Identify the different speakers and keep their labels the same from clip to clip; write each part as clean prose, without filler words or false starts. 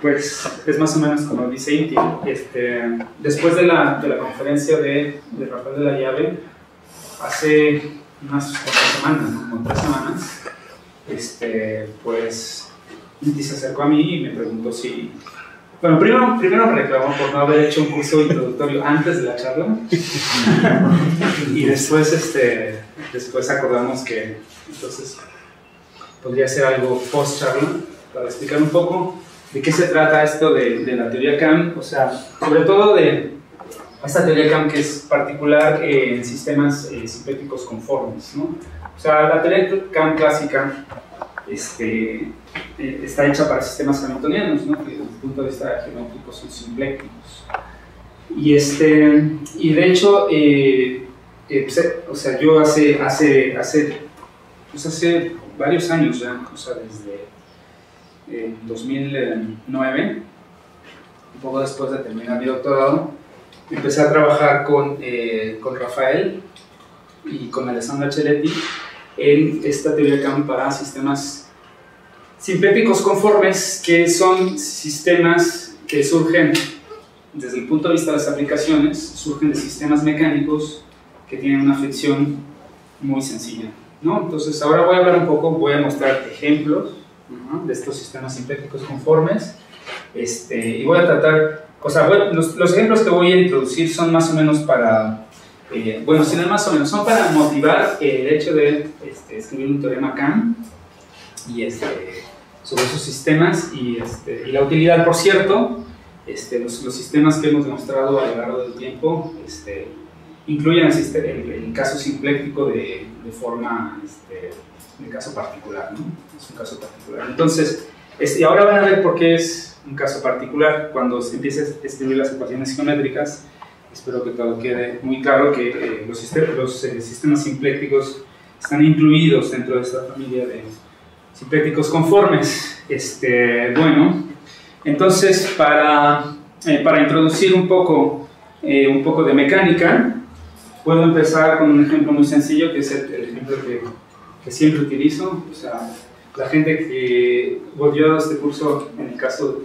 Speaker 1: Pues es más o menos como dice Inti. Después de la conferencia de Rafael de la Llave, hace unas 4 semanas, ¿no? Como 3 semanas, pues Inti se acercó a mí y me preguntó si... Bueno, primero me reclamó por no haber hecho un curso introductorio antes de la charla y después acordamos que entonces podría ser algo post charla para explicar un poco de qué se trata esto de la teoría CAM, o sea, sobre todo de esta teoría CAM que es particular en sistemas simétricos conformes, ¿no? O sea, la teoría CAM clásica está hecha para sistemas hamiltonianos, ¿no? Que desde el punto de vista geométrico son simplécticos. Y de hecho, o sea, yo hace varios años ya, o sea, desde 2009, un poco después de terminar mi doctorado, empecé a trabajar con Rafael y con Alessandra Celetti en esta teoría CAM para sistemas simpléticos conformes, que son sistemas que surgen desde el punto de vista de las aplicaciones, surgen de sistemas mecánicos que tienen una fricción muy sencilla, ¿no? Entonces ahora voy a hablar un poco, voy a mostrar ejemplos de estos sistemas simpléticos conformes, y voy a tratar, o sea, los ejemplos que voy a introducir son más o menos para, bueno, si no más o menos, son para motivar el hecho de escribir un teorema CAM y sobre esos sistemas y la utilidad. Por cierto, los sistemas que hemos demostrado a lo largo del tiempo incluyen el caso simpléctico de forma de caso particular, ¿no? Es un caso particular. Entonces, ahora van a ver por qué es un caso particular. Cuando se empiece a escribir las ecuaciones geométricas, espero que todo quede muy claro que los sistemas simplécticos están incluidos dentro de esta familia de simpléticos conformes. Bueno, entonces para introducir un poco de mecánica, puedo empezar con un ejemplo muy sencillo, que es el ejemplo que siempre utilizo. O sea, la gente que volvió a este curso en el caso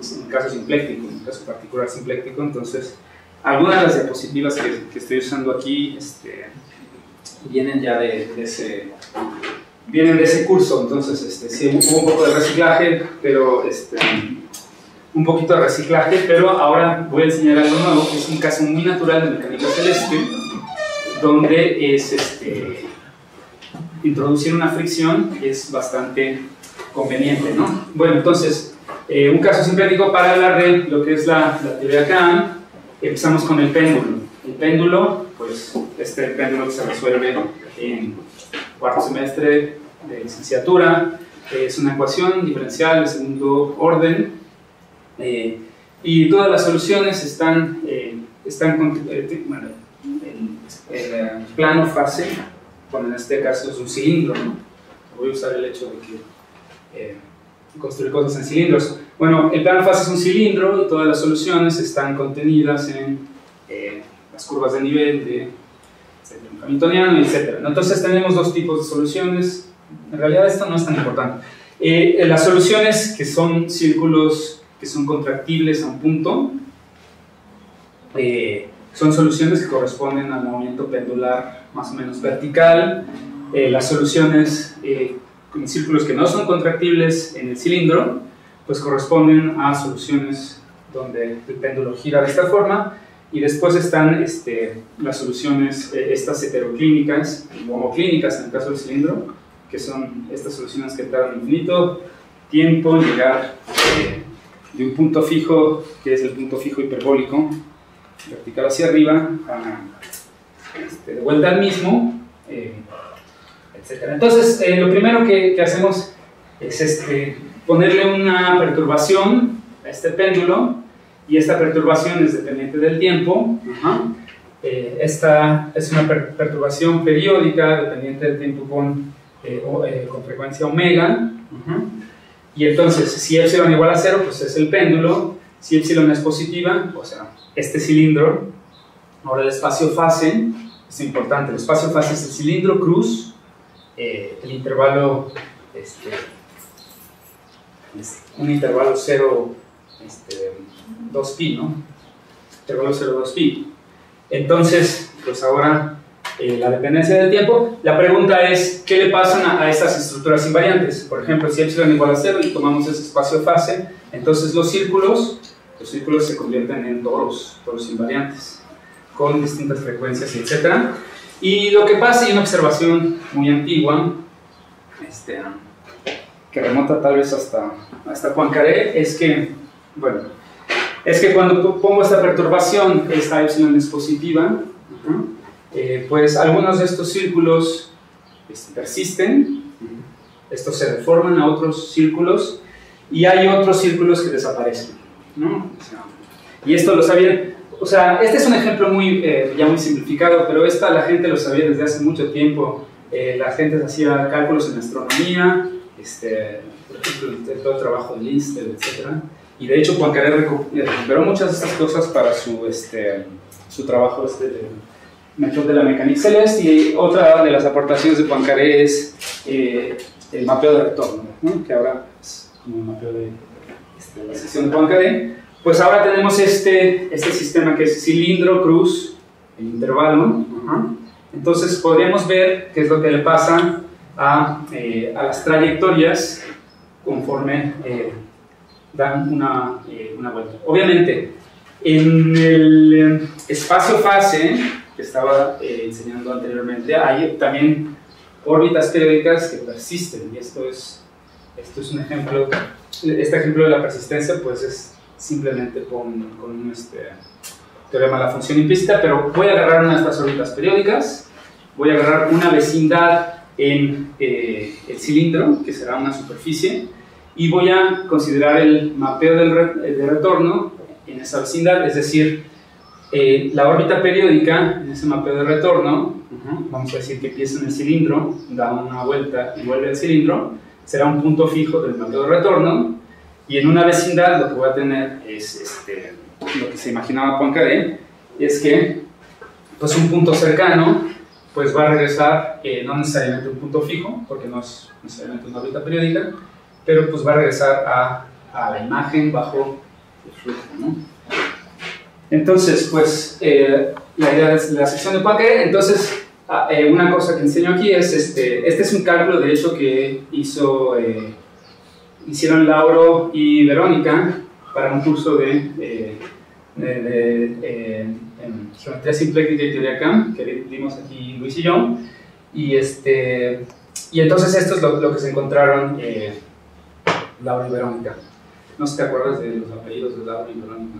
Speaker 1: simpléctico, en el caso particular simpléctico, entonces algunas de las diapositivas que estoy usando aquí vienen ya de ese curso. Entonces sí, hubo un poco de reciclaje, pero un poquito de reciclaje, pero ahora voy a enseñar algo nuevo, que es un caso muy natural de mecánica celeste, donde es introducir una fricción es bastante conveniente, ¿no? Bueno, entonces, un caso simplético para hablar de lo que es la teoría CAM. Empezamos con el péndulo. El péndulo, pues, péndulo que se resuelve en cuarto semestre de licenciatura, es una ecuación diferencial de segundo orden, y todas las soluciones están bueno, el plano fase, bueno, en este caso es un cilindro, ¿no? Voy a usar el hecho de que construir cosas en cilindros. Bueno, el plano fase es un cilindro y todas las soluciones están contenidas en las curvas de nivel de hamiltoniano, etc. Entonces tenemos dos tipos de soluciones. En realidad esto no es tan importante. Las soluciones que son círculos que son contractibles a un punto, son soluciones que corresponden al movimiento pendular más o menos vertical. Las soluciones con círculos que no son contractibles en el cilindro, pues corresponden a soluciones donde el péndulo gira de esta forma. Y después están las soluciones, estas heteroclínicas o homoclínicas en el caso del cilindro, que son estas soluciones que tardan infinito tiempo en llegar de un punto fijo, que es el punto fijo hiperbólico, vertical hacia arriba, de vuelta al mismo, etc. Entonces, lo primero que hacemos es ponerle una perturbación a este péndulo, y esta perturbación es dependiente del tiempo. Esta es una perturbación periódica dependiente del tiempo con frecuencia omega. Y entonces, si epsilon igual a 0, pues es el péndulo. Si epsilon es positiva, o sea, este cilindro, ahora el espacio fase es importante. El espacio-fase es el cilindro, cruz, el intervalo, es un intervalo 0, 2pi, ¿no? Intervalo 0, 2pi. Entonces, pues ahora la dependencia del tiempo. La pregunta es, ¿qué le pasan a estas estructuras invariantes? Por ejemplo, si epsilon igual a 0 y tomamos ese espacio-fase, entonces los círculos se convierten en toros invariantes, con distintas frecuencias, etc. Y lo que pasa, y una observación muy antigua, que remonta tal vez hasta Poincaré, es que, bueno, cuando pongo esta perturbación, esta epsilon es positiva, pues algunos de estos círculos persisten, estos se deforman a otros círculos, y hay otros círculos que desaparecen, ¿no? Y esto lo sabían, o sea, este es un ejemplo ya muy simplificado, pero la gente lo sabía desde hace mucho tiempo. La gente hacía cálculos en astronomía, por ejemplo, todo el trabajo de Linsted, etc. Y de hecho Poincaré recuperó muchas de estas cosas para su trabajo de método de la mecánica celeste. Y otra de las aportaciones de Poincaré es el mapeo de retorno, ¿no? Que ahora es como el mapeo de la sección de Poincaré. Pues ahora tenemos este sistema que es cilindro, cruz, el intervalo. Entonces podríamos ver qué es lo que le pasa a las trayectorias conforme dan una vuelta. Obviamente, en el espacio-fase que estaba enseñando anteriormente, hay también órbitas periódicas que persisten, y esto es un ejemplo. Este ejemplo de la persistencia pues es simplemente con un teorema de la función implícita, pero voy a agarrar una de estas órbitas periódicas, voy a agarrar una vecindad en el cilindro, que será una superficie, y voy a considerar el mapeo de retorno en esa vecindad, es decir, la órbita periódica en ese mapeo de retorno, vamos a decir que empieza en el cilindro, da una vuelta y vuelve al cilindro, será un punto fijo del mapeo de retorno, y en una vecindad lo que voy a tener es lo que se imaginaba Poincaré, es que pues un punto cercano pues va a regresar, no necesariamente un punto fijo, porque no es necesariamente una órbita periódica, pero pues va a regresar a la imagen bajo el flujo, ¿no? Entonces, pues la idea es la sección de Poincaré. Entonces, una cosa que enseño aquí es, este es un cálculo de hecho que hicieron Lauro y Verónica para un curso de geometría simpléctica y teoría CAM que dimos aquí Luis y yo, y entonces esto es lo que se encontraron Lauro y Verónica. No sé si te acuerdas de los apellidos de Lauro y Verónica.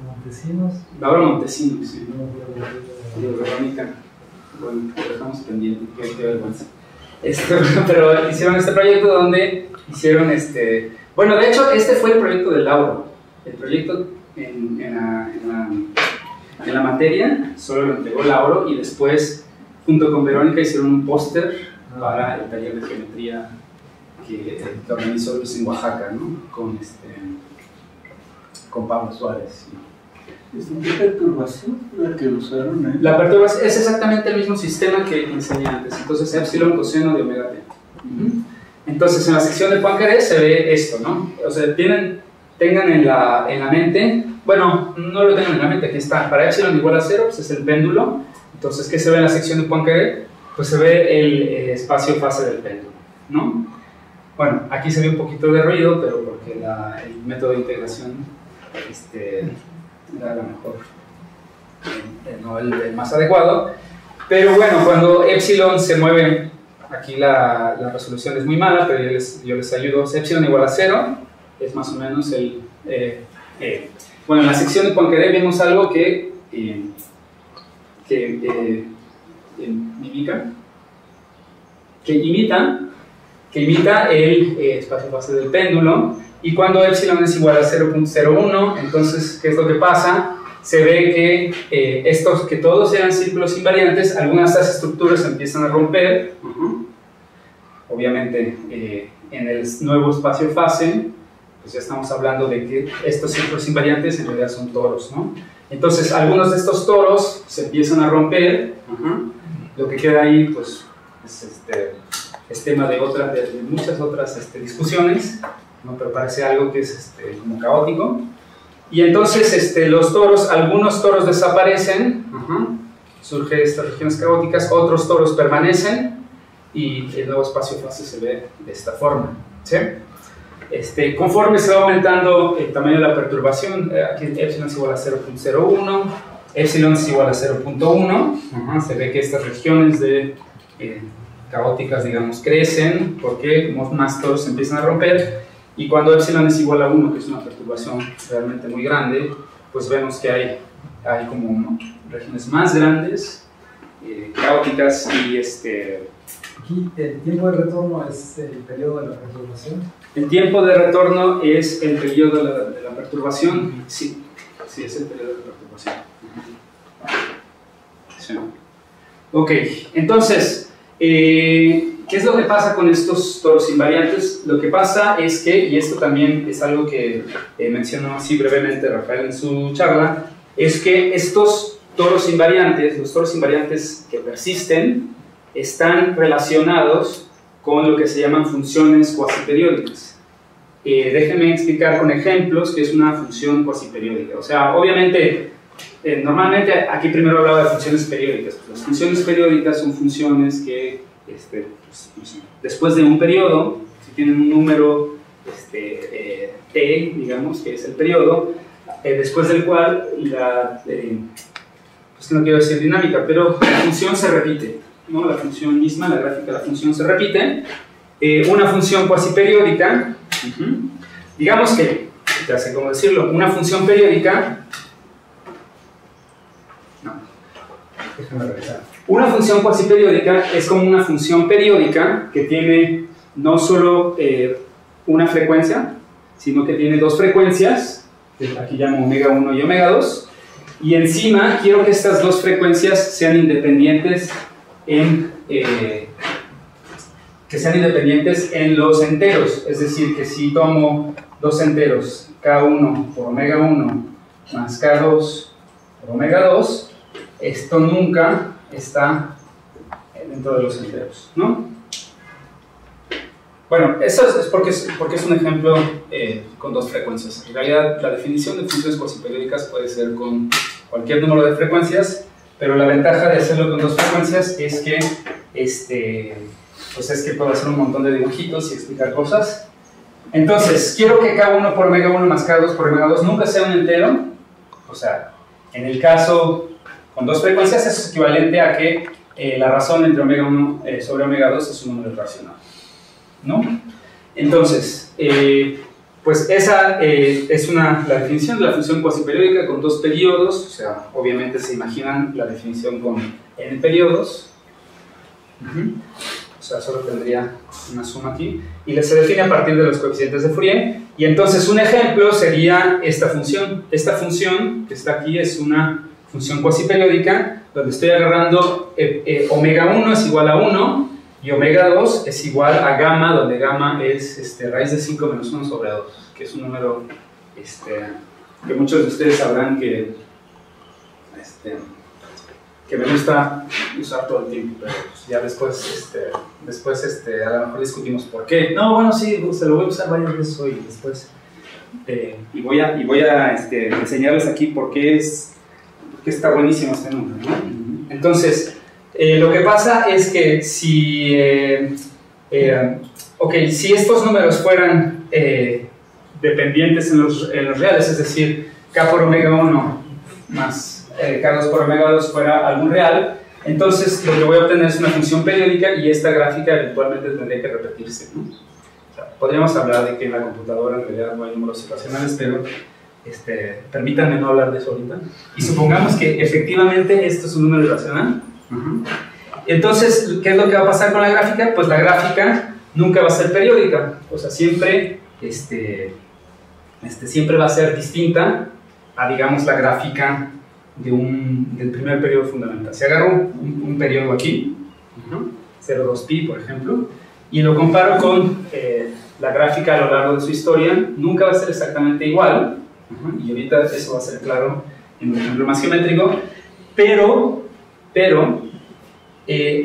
Speaker 2: Montesinos.
Speaker 1: Lauro Montesinos, sí. Y de Verónica, bueno, lo dejamos pendiente, qué vergüenza. Pero hicieron este proyecto donde hicieron bueno, de hecho este fue el proyecto de Lauro. El proyecto en la materia solo lo entregó Lauro, y después junto con Verónica hicieron un póster para el taller de geometría que organizó Luis en Oaxaca, ¿no? Con Pablo Suárez.
Speaker 2: ¿Qué perturbación la que usaron?
Speaker 1: La perturbación es exactamente el mismo sistema que enseñé antes, entonces epsilon coseno de omega t. Entonces en la sección de Poincaré se ve esto, ¿no? O sea, tengan en la mente, bueno, no lo tengan en la mente, aquí está, para epsilon igual a 0, pues es el péndulo. Entonces, ¿qué se ve en la sección de Poincaré? Pues se ve el espacio-fase del péndulo, ¿no? Bueno, aquí se ve un poquito de ruido, pero porque el método de integración era lo mejor, no el más adecuado. Pero bueno, cuando epsilon se mueve, aquí la resolución es muy mala, pero yo les ayudo. Si epsilon igual a 0, es más o menos bueno, en la sección de Poincaré vemos algo que imita el espacio-fase del péndulo. Y cuando epsilon es igual a 0.01, entonces, ¿qué es lo que pasa? Se ve que todos sean círculos invariantes, algunas de estas estructuras empiezan a romper. Obviamente, en el nuevo espacio-fase, pues ya estamos hablando de que estos círculos invariantes en realidad son toros, ¿no? Entonces, algunos de estos toros se empiezan a romper. Lo que queda ahí, pues, es tema de muchas otras discusiones, ¿no? Pero parece algo que es como caótico. Y entonces, algunos toros desaparecen, surgen estas regiones caóticas, otros toros permanecen, y el nuevo espacio-fase se ve de esta forma, ¿sí? Conforme se va aumentando el tamaño de la perturbación, aquí epsilon es igual a 0.01, epsilon es igual a 0.1, se ve que estas regiones caóticas, digamos, crecen, porque como más toros se empiezan a romper, y cuando epsilon es igual a 1, que es una perturbación realmente muy grande, pues vemos que hay como regiones más grandes, caóticas, y
Speaker 2: Aquí el tiempo de retorno es el periodo de la perturbación.
Speaker 1: El tiempo de retorno es el periodo de la perturbación. Sí, es el periodo de la perturbación. Sí. Ok, entonces, ¿qué es lo que pasa con estos toros invariantes? Lo que pasa es que, y esto también es algo que mencionó así brevemente Rafael en su charla, es que estos toros invariantes, los toros invariantes que persisten, están relacionados con lo que se llaman funciones cuasiperiódicas. Déjenme explicar con ejemplos qué es una función cuasiperiódica. O sea, obviamente, normalmente aquí primero hablaba de funciones periódicas. Las funciones periódicas son funciones que, después de un periodo, si tienen un número t, digamos, que es el periodo, después del cual pues no quiero decir dinámica, pero la función se repite, ¿no? La función misma, la gráfica de la función se repite. Una función cuasiperiódica, digamos que, ya sé cómo decirlo, una función periódica, déjame revisar. Una función cuasiperiódica es como una función periódica que tiene no solo una frecuencia, sino que tiene dos frecuencias, que aquí llamo omega 1 y omega 2, y encima quiero que estas dos frecuencias sean independientes en los enteros. Es decir, que si tomo dos enteros, K1 por omega 1 más K2 por omega 2, esto nunca está dentro de los enteros, ¿no? Bueno, eso es porque es un ejemplo con dos frecuencias. En realidad, la definición de funciones cuasiperiódicas puede ser con cualquier número de frecuencias, pero la ventaja de hacerlo con dos frecuencias es que, pues es que puedo hacer un montón de dibujitos y explicar cosas. Entonces, quiero que K1 por omega 1 más K2 por omega 2 nunca sea un entero. O sea, en el caso con dos frecuencias, eso es equivalente a que la razón entre omega 1 sobre omega 2 es un número irracional, ¿no? Entonces, pues esa es la definición de la función cuasiperiódica con dos periodos. O sea, obviamente se imaginan la definición con n periodos. O sea, solo tendría una suma aquí. Y se define a partir de los coeficientes de Fourier. Y entonces un ejemplo sería esta función. Esta función que está aquí es una función cuasiperiódica donde estoy agarrando omega 1 es igual a 1 y omega 2 es igual a gamma, donde gamma es raíz de 5 menos 1 sobre 2, que es un número que muchos de ustedes sabrán que me gusta usar todo el tiempo, pero pues ya después a lo mejor discutimos por qué. No, bueno, sí, se lo voy a usar varias veces hoy después. Y voy a enseñarles aquí por qué está buenísimo este número, ¿no? Entonces, lo que pasa es que si estos números fueran dependientes en los reales, es decir, K por omega 1 más K2 por omega 2 fuera algún real, entonces lo que voy a obtener es una función periódica y esta gráfica eventualmente tendría que repetirse, ¿no? O sea, podríamos hablar de que en la computadora en realidad no hay números irracionales, pero permítanme no hablar de eso ahorita. Y supongamos que efectivamente esto es un número irracional. Entonces, ¿qué es lo que va a pasar con la gráfica? Pues la gráfica nunca va a ser periódica, o sea, siempre va a ser distinta a, digamos, la gráfica del primer periodo fundamental. Si agarro un periodo aquí, 0,2pi, por ejemplo, y lo comparo con la gráfica a lo largo de su historia, nunca va a ser exactamente igual, y ahorita eso va a ser claro en un ejemplo más geométrico, pero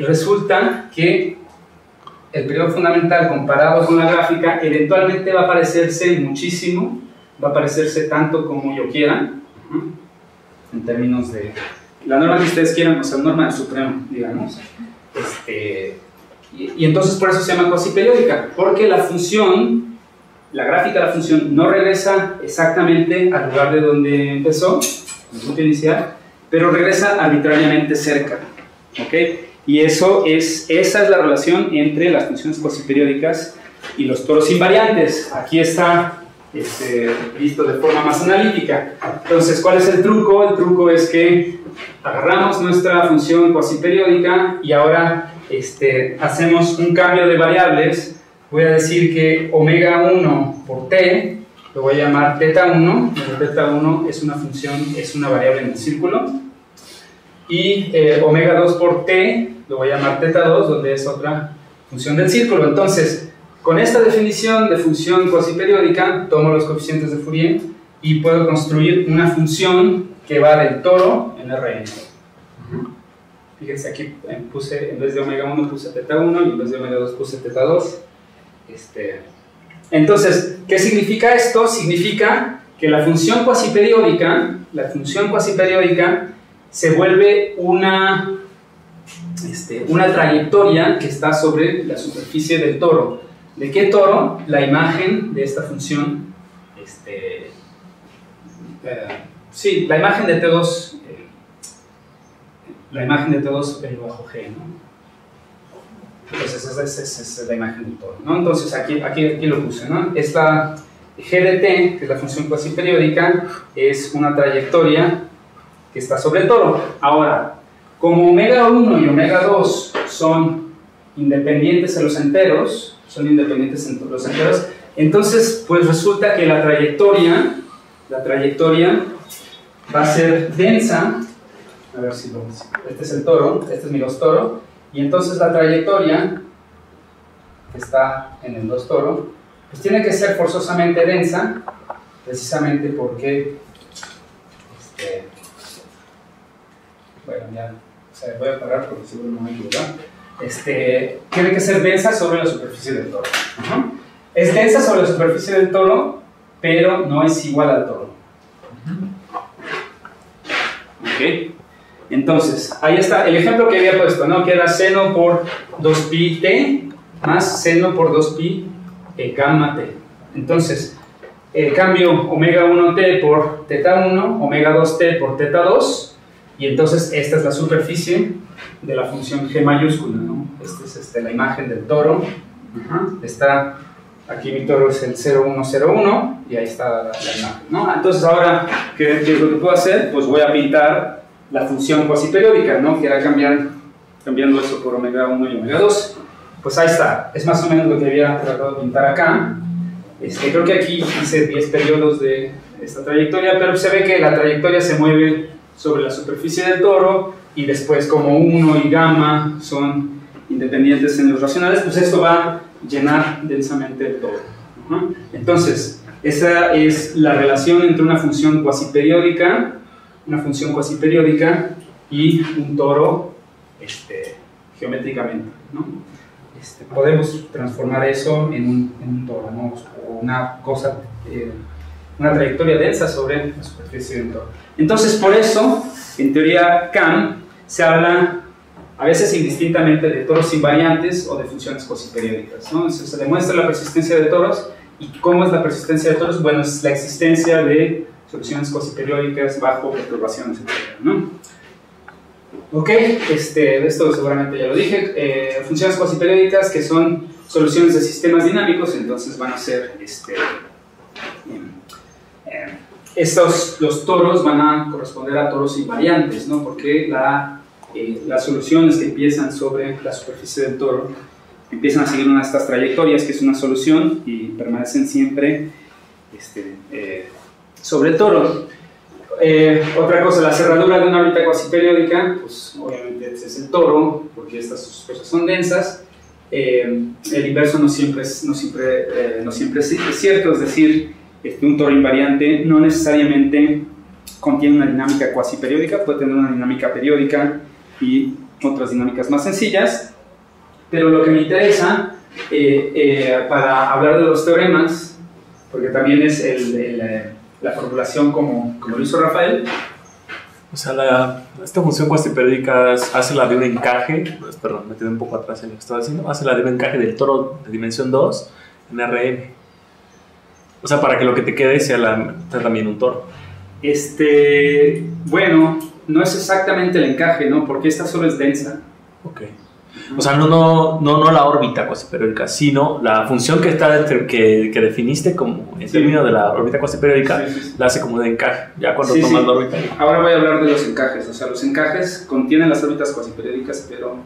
Speaker 1: resulta que el periodo fundamental comparado con la gráfica eventualmente va a parecerse muchísimo, va a parecerse tanto como yo quiera, en términos de la norma que ustedes quieran, o sea, norma del supremo, digamos. Y entonces por eso se llama cuasiperiódica, porque la función, la gráfica de la función no regresa exactamente al lugar de donde empezó, el punto inicial, pero regresa arbitrariamente cerca, ¿ok? Y esa es la relación entre las funciones cuasiperiódicas y los toros invariantes. Aquí está visto de forma más analítica. Entonces, ¿cuál es el truco? El truco es que agarramos nuestra función cuasiperiódica y ahora hacemos un cambio de variables. Voy a decir que omega 1 por t lo voy a llamar teta 1, donde teta 1 es una función, es una variable en el círculo, y omega 2 por t lo voy a llamar teta 2, donde es otra función del círculo. Entonces, con esta definición de función cuasiperiódica, tomo los coeficientes de Fourier y puedo construir una función que va del toro en Rn. Fíjense, aquí puse, en vez de omega 1 puse teta 1 y en vez de omega 2 puse teta 2. Entonces, ¿qué significa esto? Significa que la función cuasiperiódica se vuelve una trayectoria que está sobre la superficie del toro. ¿De qué toro? La imagen de esta función, sí, la imagen de T2, bajo G, ¿no? Entonces esa es la imagen del toro, ¿no? Entonces aquí lo puse, ¿no? Esta G de T, que es la función cuasiperiódica, es una trayectoria que está sobre el toro. Ahora, como omega 1 y omega 2 son independientes en los enteros, entonces pues resulta que la trayectoria va a ser densa. A ver si este es el toro, este es mi 2 toro, y entonces la trayectoria que está en el 2 toro pues tiene que ser forzosamente densa, precisamente porque bueno, ya, o sea, voy a parar porque seguro no me equivoco. Tiene que ser densa sobre la superficie del toro. Es densa sobre la superficie del toro, pero no es igual al toro. Ok. Entonces, ahí está el ejemplo que había puesto, ¿no? Que era seno por 2pi t más seno por 2pi gamma t. Entonces, cambio omega 1t por teta 1, omega 2t por teta 2, y entonces esta es la superficie de la función g mayúscula, ¿no? Esta es la imagen del toro. Está, aquí mi toro es el 0101 y ahí está la imagen, ¿no? Entonces ahora, ¿qué es lo que puedo hacer? Pues voy a pintar la función cuasiperiódica, ¿no? Que era cambiando eso por omega 1 y omega 2. Pues ahí está, es más o menos lo que había tratado de pintar acá. Creo que aquí hice 10 periodos de esta trayectoria, pero se ve que la trayectoria se mueve sobre la superficie del toro, y después como 1 y gamma son independientes en los racionales, pues esto va a llenar densamente el toro. Entonces, esa es la relación entre una función cuasiperiódica y un toro geométricamente, ¿no? Podemos transformar eso en un toro, ¿no? O una cosa, una trayectoria densa sobre la superficie del toro. Entonces, por eso, en teoría CAM se habla a veces indistintamente de toros invariantes o de funciones cuasiperiódicas, ¿no? Entonces, se demuestra la persistencia de toros. ¿Y cómo es la persistencia de toros? Bueno, es la existencia de soluciones cuasiperiódicas bajo perturbaciones, etc., ¿no? Ok, esto seguramente ya lo dije. Funciones cuasiperiódicas que son soluciones de sistemas dinámicos, entonces van a ser los toros van a corresponder a toros invariantes, ¿no? Porque las soluciones que empiezan sobre la superficie del toro empiezan a seguir una de estas trayectorias, que es una solución, y permanecen siempre sobre el toro. Otra cosa, la cerradura de una órbita cuasiperiódica, pues obviamente es el toro, porque estas cosas son densas. El inverso no siempre es cierto, es decir, un toro invariante no necesariamente contiene una dinámica cuasi periódica, puede tener una dinámica periódica y otras dinámicas más sencillas, pero lo que me interesa para hablar de los teoremas, porque también es la formulación como lo hizo Rafael.
Speaker 3: O sea, esta función cuasi periódica hace la de un encaje, perdón, metiendo un poco atrás en lo que estaba diciendo, hace la de un encaje del toro de dimensión 2 en Rn. O sea, para que lo que te quede sea también un toro.
Speaker 1: Bueno, no es exactamente el encaje, ¿no? Porque esta solo es densa.
Speaker 3: Ok. O sea, no la órbita cuasi periódica, sino la función que definiste como en términos de la órbita cuasi periódica, la hace como de encaje, ya cuando tomas la órbita.
Speaker 1: Ahora voy a hablar de los encajes. O sea, los encajes contienen las órbitas cuasi periódicas, pero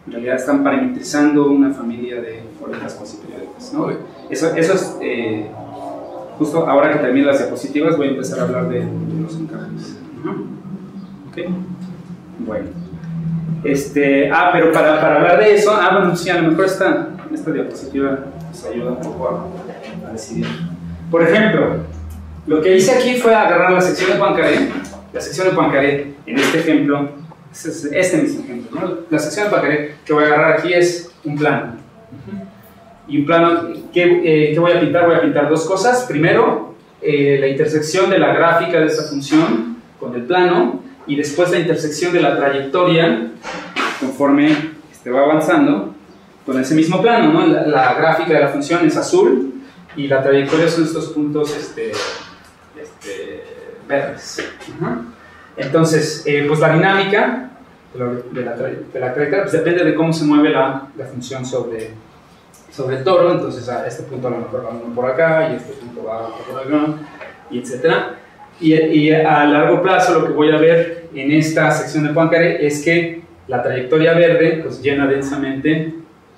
Speaker 1: en realidad están parametrizando una familia de órbitas cuasi periódicas, ¿no? Eso es, justo ahora que termine las diapositivas, voy a empezar a hablar de los encajes. ¿Ok? Bueno. Pero para hablar de eso, bueno, sí, a lo mejor esta diapositiva nos ayuda un poco a decidir. Por ejemplo, lo que hice aquí fue agarrar la sección de Poincaré. La sección de Poincaré, en este ejemplo, es este mismo ejemplo, ¿no? La sección de Poincaré que voy a agarrar aquí es un plano. Y un plano, ¿qué voy a pintar? Voy a pintar dos cosas. Primero, la intersección de la gráfica de esta función con el plano, y después la intersección de la trayectoria conforme va avanzando con ese mismo plano, ¿no? La gráfica de la función es azul y la trayectoria son estos puntos verdes. Entonces, pues la dinámica de la trayectoria pues depende de cómo se mueve la función sobre el toro. Entonces a este punto a lo mejor va uno por acá y este punto va por acá, y etcétera. Y a largo plazo lo que voy a ver en esta sección de Poincaré es que la trayectoria verde pues llena densamente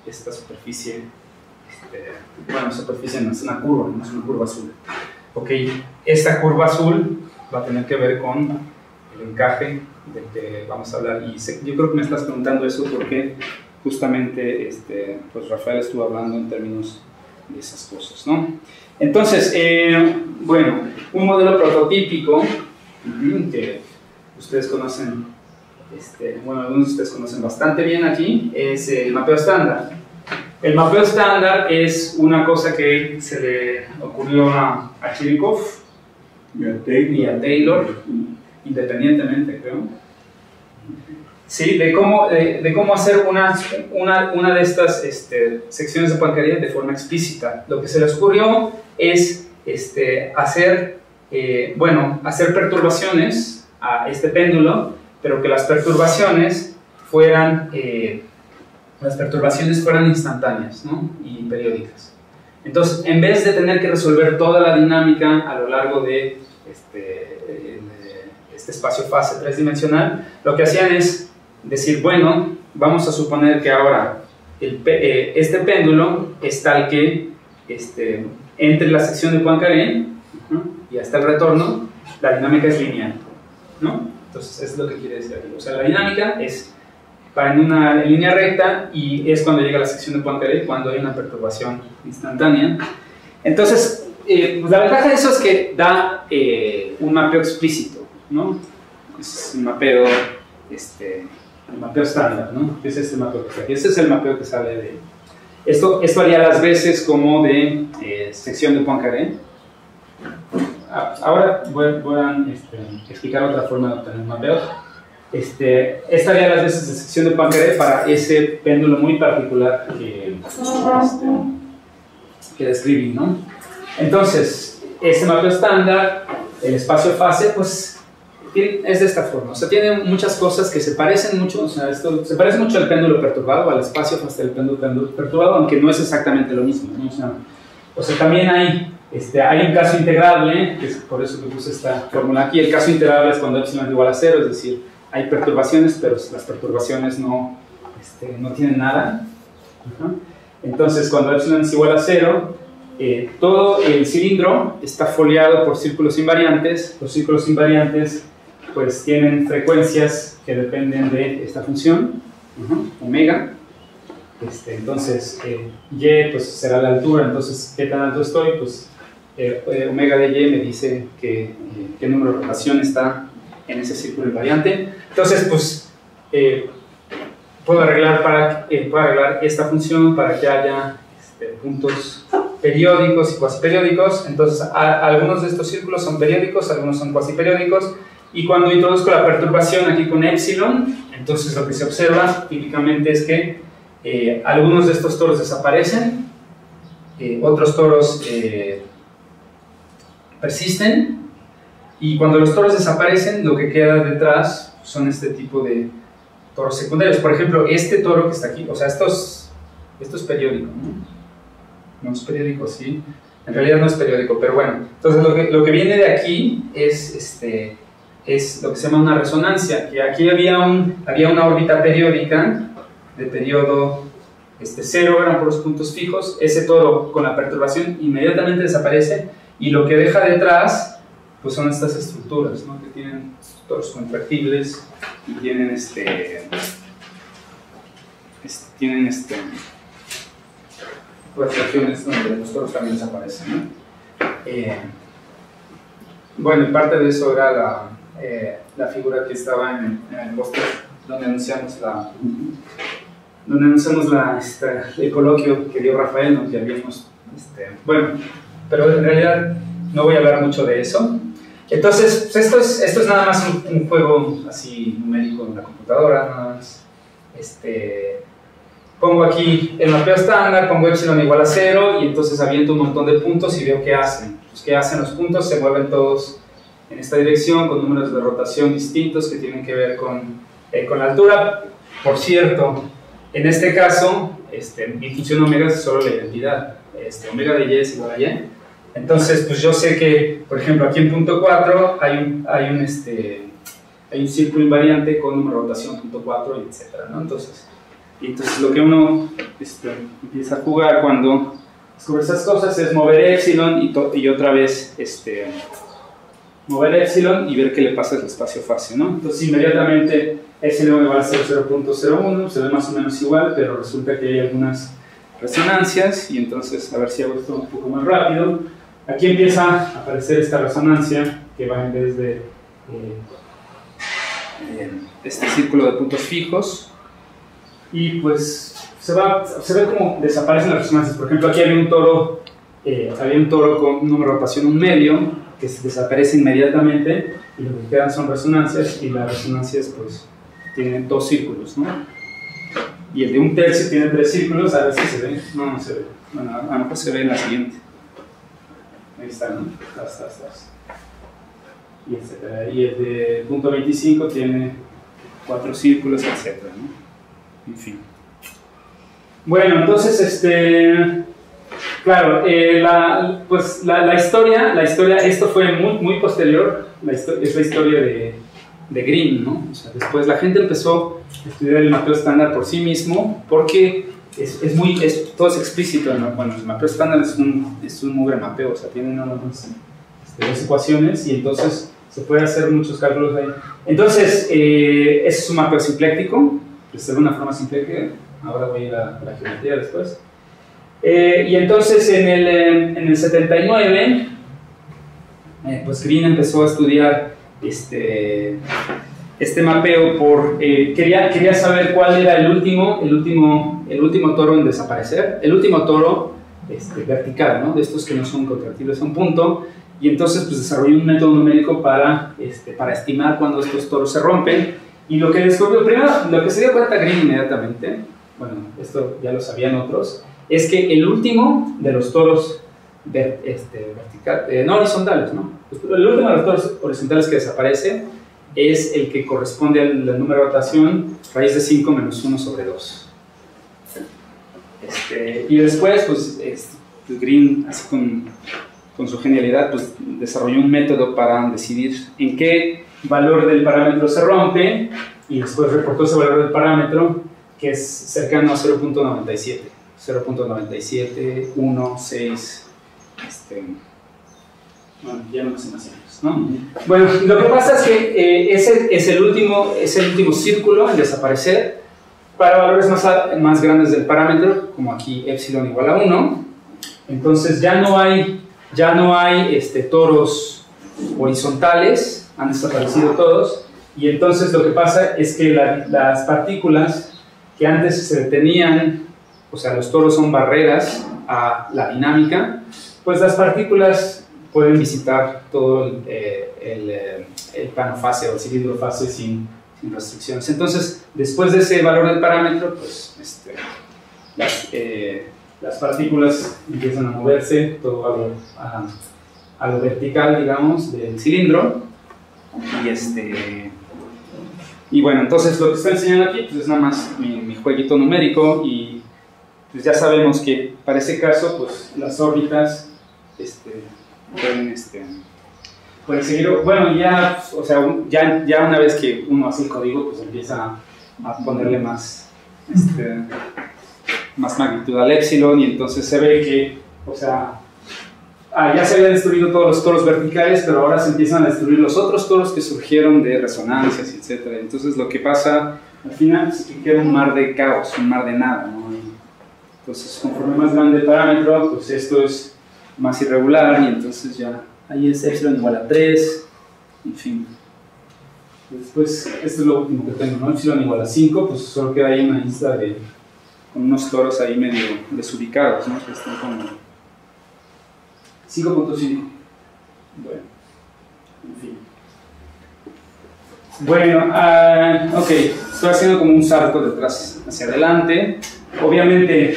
Speaker 1: esta superficie. Superficie no es una curva, no es una curva azul. Ok, esta curva azul va a tener que ver con el encaje del que vamos a hablar. Y yo creo que me estás preguntando eso porque justamente pues Rafael estuvo hablando en términos de esas cosas, ¿no? Entonces, bueno, un modelo prototípico que ustedes conocen, algunos de ustedes conocen bastante bien aquí, es el mapeo estándar. El mapeo estándar es una cosa que se le ocurrió a Chirikov y a Taylor, independientemente, creo. Sí, de cómo hacer una de estas secciones de Poincaré de forma explícita. Lo que se les ocurrió es hacer perturbaciones a este péndulo, pero que las perturbaciones fueran instantáneas, ¿no? Y periódicas. Entonces, en vez de tener que resolver toda la dinámica a lo largo de este espacio-fase tridimensional, lo que hacían es decir, bueno, vamos a suponer que ahora este péndulo es tal que entre la sección de Poincaré y hasta el retorno, la dinámica es lineal, ¿no? Entonces, es lo que quiere decir aquí. O sea, la dinámica va en una línea recta y es cuando llega la sección de Poincaré, cuando hay una perturbación instantánea. Entonces, pues la ventaja de eso es que da un mapeo explícito, ¿no? Es un mapeo, el mapeo estándar, ¿no? Es este mapeo que está aquí. Este es el mapeo que sale de... Esto haría las veces como de sección de Poincaré. Ahora voy a explicar otra forma de obtener mapeos. Esta haría las veces de sección de Poincaré para ese péndulo muy particular que describí, ¿no? Entonces, este mapeo estándar, el espacio-fase, pues es de esta forma. O sea, tiene muchas cosas que se parecen mucho. O sea, esto se parece mucho al péndulo perturbado, al espacio-fase del péndulo perturbado, aunque no es exactamente lo mismo, ¿no? O sea, también hay un caso integrable, que es por eso que puse esta fórmula aquí. El caso integrable es cuando epsilon es igual a 0, es decir, hay perturbaciones, pero las perturbaciones no tienen nada. Entonces, cuando epsilon es igual a 0, todo el cilindro está foliado por círculos invariantes. Los círculos invariantes pues tienen frecuencias que dependen de esta función, omega. Entonces, y pues será la altura. Entonces, ¿qué tan alto estoy? Pues omega de y me dice que qué número de rotación está en ese círculo invariante. Entonces, pues, puedo arreglar esta función para que haya puntos periódicos y cuasiperiódicos. Entonces, algunos de estos círculos son periódicos, algunos son cuasiperiódicos. Y cuando introduzco la perturbación aquí con epsilon, entonces lo que se observa típicamente es que algunos de estos toros desaparecen, otros toros persisten, y cuando los toros desaparecen, lo que queda detrás son este tipo de toros secundarios. Por ejemplo, este toro que está aquí, o sea, esto es periódico, ¿no? No es periódico, sí. En realidad no es periódico, pero bueno. Entonces lo que viene de aquí es lo que se llama una resonancia, que aquí había una órbita periódica de periodo 0, eran por los puntos fijos. Ese toro con la perturbación inmediatamente desaparece, y lo que deja detrás pues son estas estructuras, ¿no? Que tienen toros contractibles y tienen regiones donde los toros también desaparecen, ¿no? Bueno, y parte de eso era la figura que estaba en el póster donde anunciamos el coloquio que dio Rafael, ¿no? Que habíamos, bueno, pero en realidad no voy a hablar mucho de eso. Entonces, pues esto es nada más un juego así numérico en la computadora, nada más. Pongo aquí el mapeo estándar, pongo epsilon igual a 0, y entonces aviento un montón de puntos y veo qué hacen. Pues, ¿qué hacen los puntos? Se mueven todos en esta dirección con números de rotación distintos que tienen que ver con la altura. Por cierto, en este caso, mi función omega es solo la identidad. Omega de y es igual a y. Entonces, pues yo sé que, por ejemplo, aquí en punto 4 hay un círculo invariante con número de rotación punto 4, etc., ¿no? Entonces lo que uno empieza a jugar cuando descubre esas cosas es mover epsilon y otra vez mover epsilon y ver qué le pasa al espacio fase, ¿no? Entonces inmediatamente epsilon igual a 0.01, se ve más o menos igual, pero resulta que hay algunas resonancias, y entonces a ver si hago esto un poco más rápido. Aquí empieza a aparecer esta resonancia que va en vez de este círculo de puntos fijos, y pues se ve como desaparecen las resonancias. Por ejemplo, aquí había un toro con un número de rotación 1/2 que se desaparece inmediatamente, y lo que quedan son resonancias, y las resonancias pues tienen 2 círculos, ¿no? Y el de 1/3 tiene 3 círculos. A ver si se ve. No se ve. Bueno, a lo mejor se ve en la siguiente. Ahí está, ¿no? Estás. Y etcétera. Y el de punto 25 tiene 4 círculos, etcétera, ¿no? En fin. Bueno, entonces, claro, la historia, esto fue muy posterior. Es la historia de Green, ¿no? O sea, después la gente empezó a estudiar el mapeo estándar por sí mismo, porque todo es explícito, ¿no? Bueno, el mapeo estándar es un mugre mapeo, o sea, tiene nada más 2 ecuaciones, y entonces se puede hacer muchos cálculos ahí. Entonces, es un mapeo simpléctico, pues de alguna forma simpléctica. Ahora voy a ir a la geometría después. Y entonces en el 79, pues Green empezó a estudiar este mapeo quería saber cuál era el último toro en desaparecer, el último toro vertical, ¿no? De estos que no son contractibles a un punto. Y entonces pues desarrolló un método numérico para estimar cuándo estos toros se rompen. Y lo que descubrió, primero, lo que se dio cuenta Green inmediatamente, bueno, esto ya lo sabían otros, es que el último de los toros no horizontales, ¿no? El último de los toros horizontales que desaparece es el que corresponde al número de rotación raíz de 5 menos 1 sobre 2. Y después, pues Green, así con su genialidad, pues desarrolló un método para decidir en qué valor del parámetro se rompe, y después reportó ese valor del parámetro, que es cercano a 0.97, 0.9716, bueno, ya no me sé más años, ¿no? Bueno, lo que pasa es que ese es el último círculo en desaparecer para valores más grandes del parámetro, como aquí epsilon igual a 1. Entonces ya no hay ya no hay toros horizontales, han desaparecido todos, y entonces lo que pasa es que las partículas que antes se detenían, o sea, los toros son barreras a la dinámica, pues las partículas pueden visitar todo el plano fase o el cilindro fase sin restricciones. Entonces, después de ese valor del parámetro, pues las partículas empiezan a moverse todo a lo vertical, digamos, del cilindro. Y bueno, entonces lo que estoy enseñando aquí pues es nada más mi jueguito numérico, y pues ya sabemos que para ese caso pues las órbitas pueden seguir, bueno, ya, o sea, ya una vez que uno hace el código pues empieza a ponerle más magnitud al épsilon, y entonces se ve que, o sea, ya se habían destruido todos los toros verticales, pero ahora se empiezan a destruir los otros toros que surgieron de resonancias, etc. Entonces lo que pasa al final es que queda un mar de caos, un mar de nada, ¿no? Entonces, conforme más grande el parámetro, pues esto es más irregular, y entonces ya ahí es epsilon igual a 3, en fin. Después, esto es lo último que tengo, ¿no? Epsilon igual a 5, pues solo queda ahí una isla con unos toros ahí medio desubicados, ¿no? Que están como 5.5. Bueno, en fin. Bueno, ok, estoy haciendo como un salto de atrás hacia adelante. Obviamente,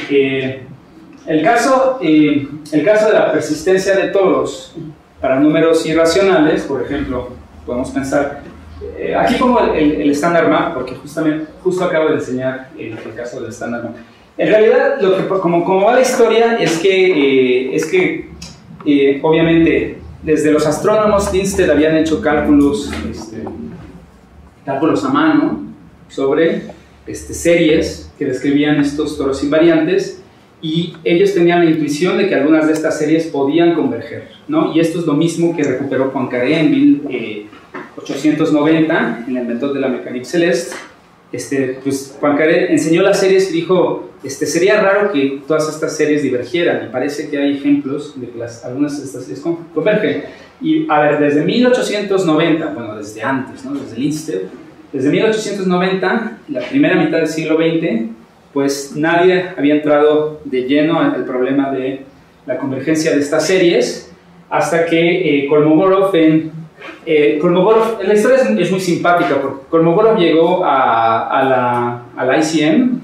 Speaker 1: el caso de la persistencia de toros para números irracionales, por ejemplo, podemos pensar, aquí pongo el Standard Map, porque justo acabo de enseñar el caso del Standard Map. En realidad, como va la historia, es que obviamente, desde los astrónomos Linstead habían hecho cálculos a mano sobre series que describían estos toros invariantes, y ellos tenían la intuición de que algunas de estas series podían converger, ¿no? Y esto es lo mismo que recuperó Poincaré en 1890 en el método de la mécanique celeste. Pues Poincaré enseñó las series y dijo, sería raro que todas estas series divergieran, y parece que hay ejemplos de que algunas de estas series convergen. Y a ver, desde 1890, bueno, desde antes, ¿no? Desde Linstead, desde 1890, la primera mitad del siglo XX, pues nadie había entrado de lleno al problema de la convergencia de estas series, hasta que Kolmogorov la historia es muy simpática, porque Kolmogorov llegó a la ICM,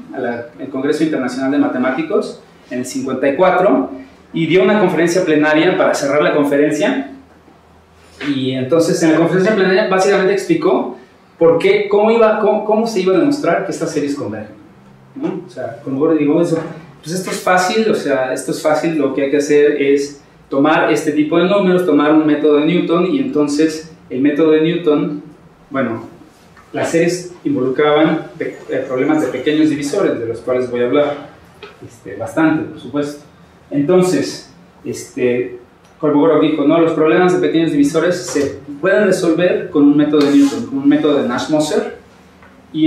Speaker 1: el Congreso Internacional de Matemáticos, en el 54, y dio una conferencia plenaria para cerrar la conferencia. Y entonces en la conferencia plenaria básicamente explicó cómo se iba a demostrar que estas series convergen, ¿no? O sea, Kolmogorov dijo eso, pues esto es fácil, lo que hay que hacer es tomar este tipo de números, tomar un método de Newton, y entonces el método de Newton, bueno, las series involucraban problemas de pequeños divisores, de los cuales voy a hablar bastante, por supuesto. Entonces, Kolmogorov dijo, no, los problemas de pequeños divisores se pueden resolver con un método de Newton, con un método de Nash-Moser, y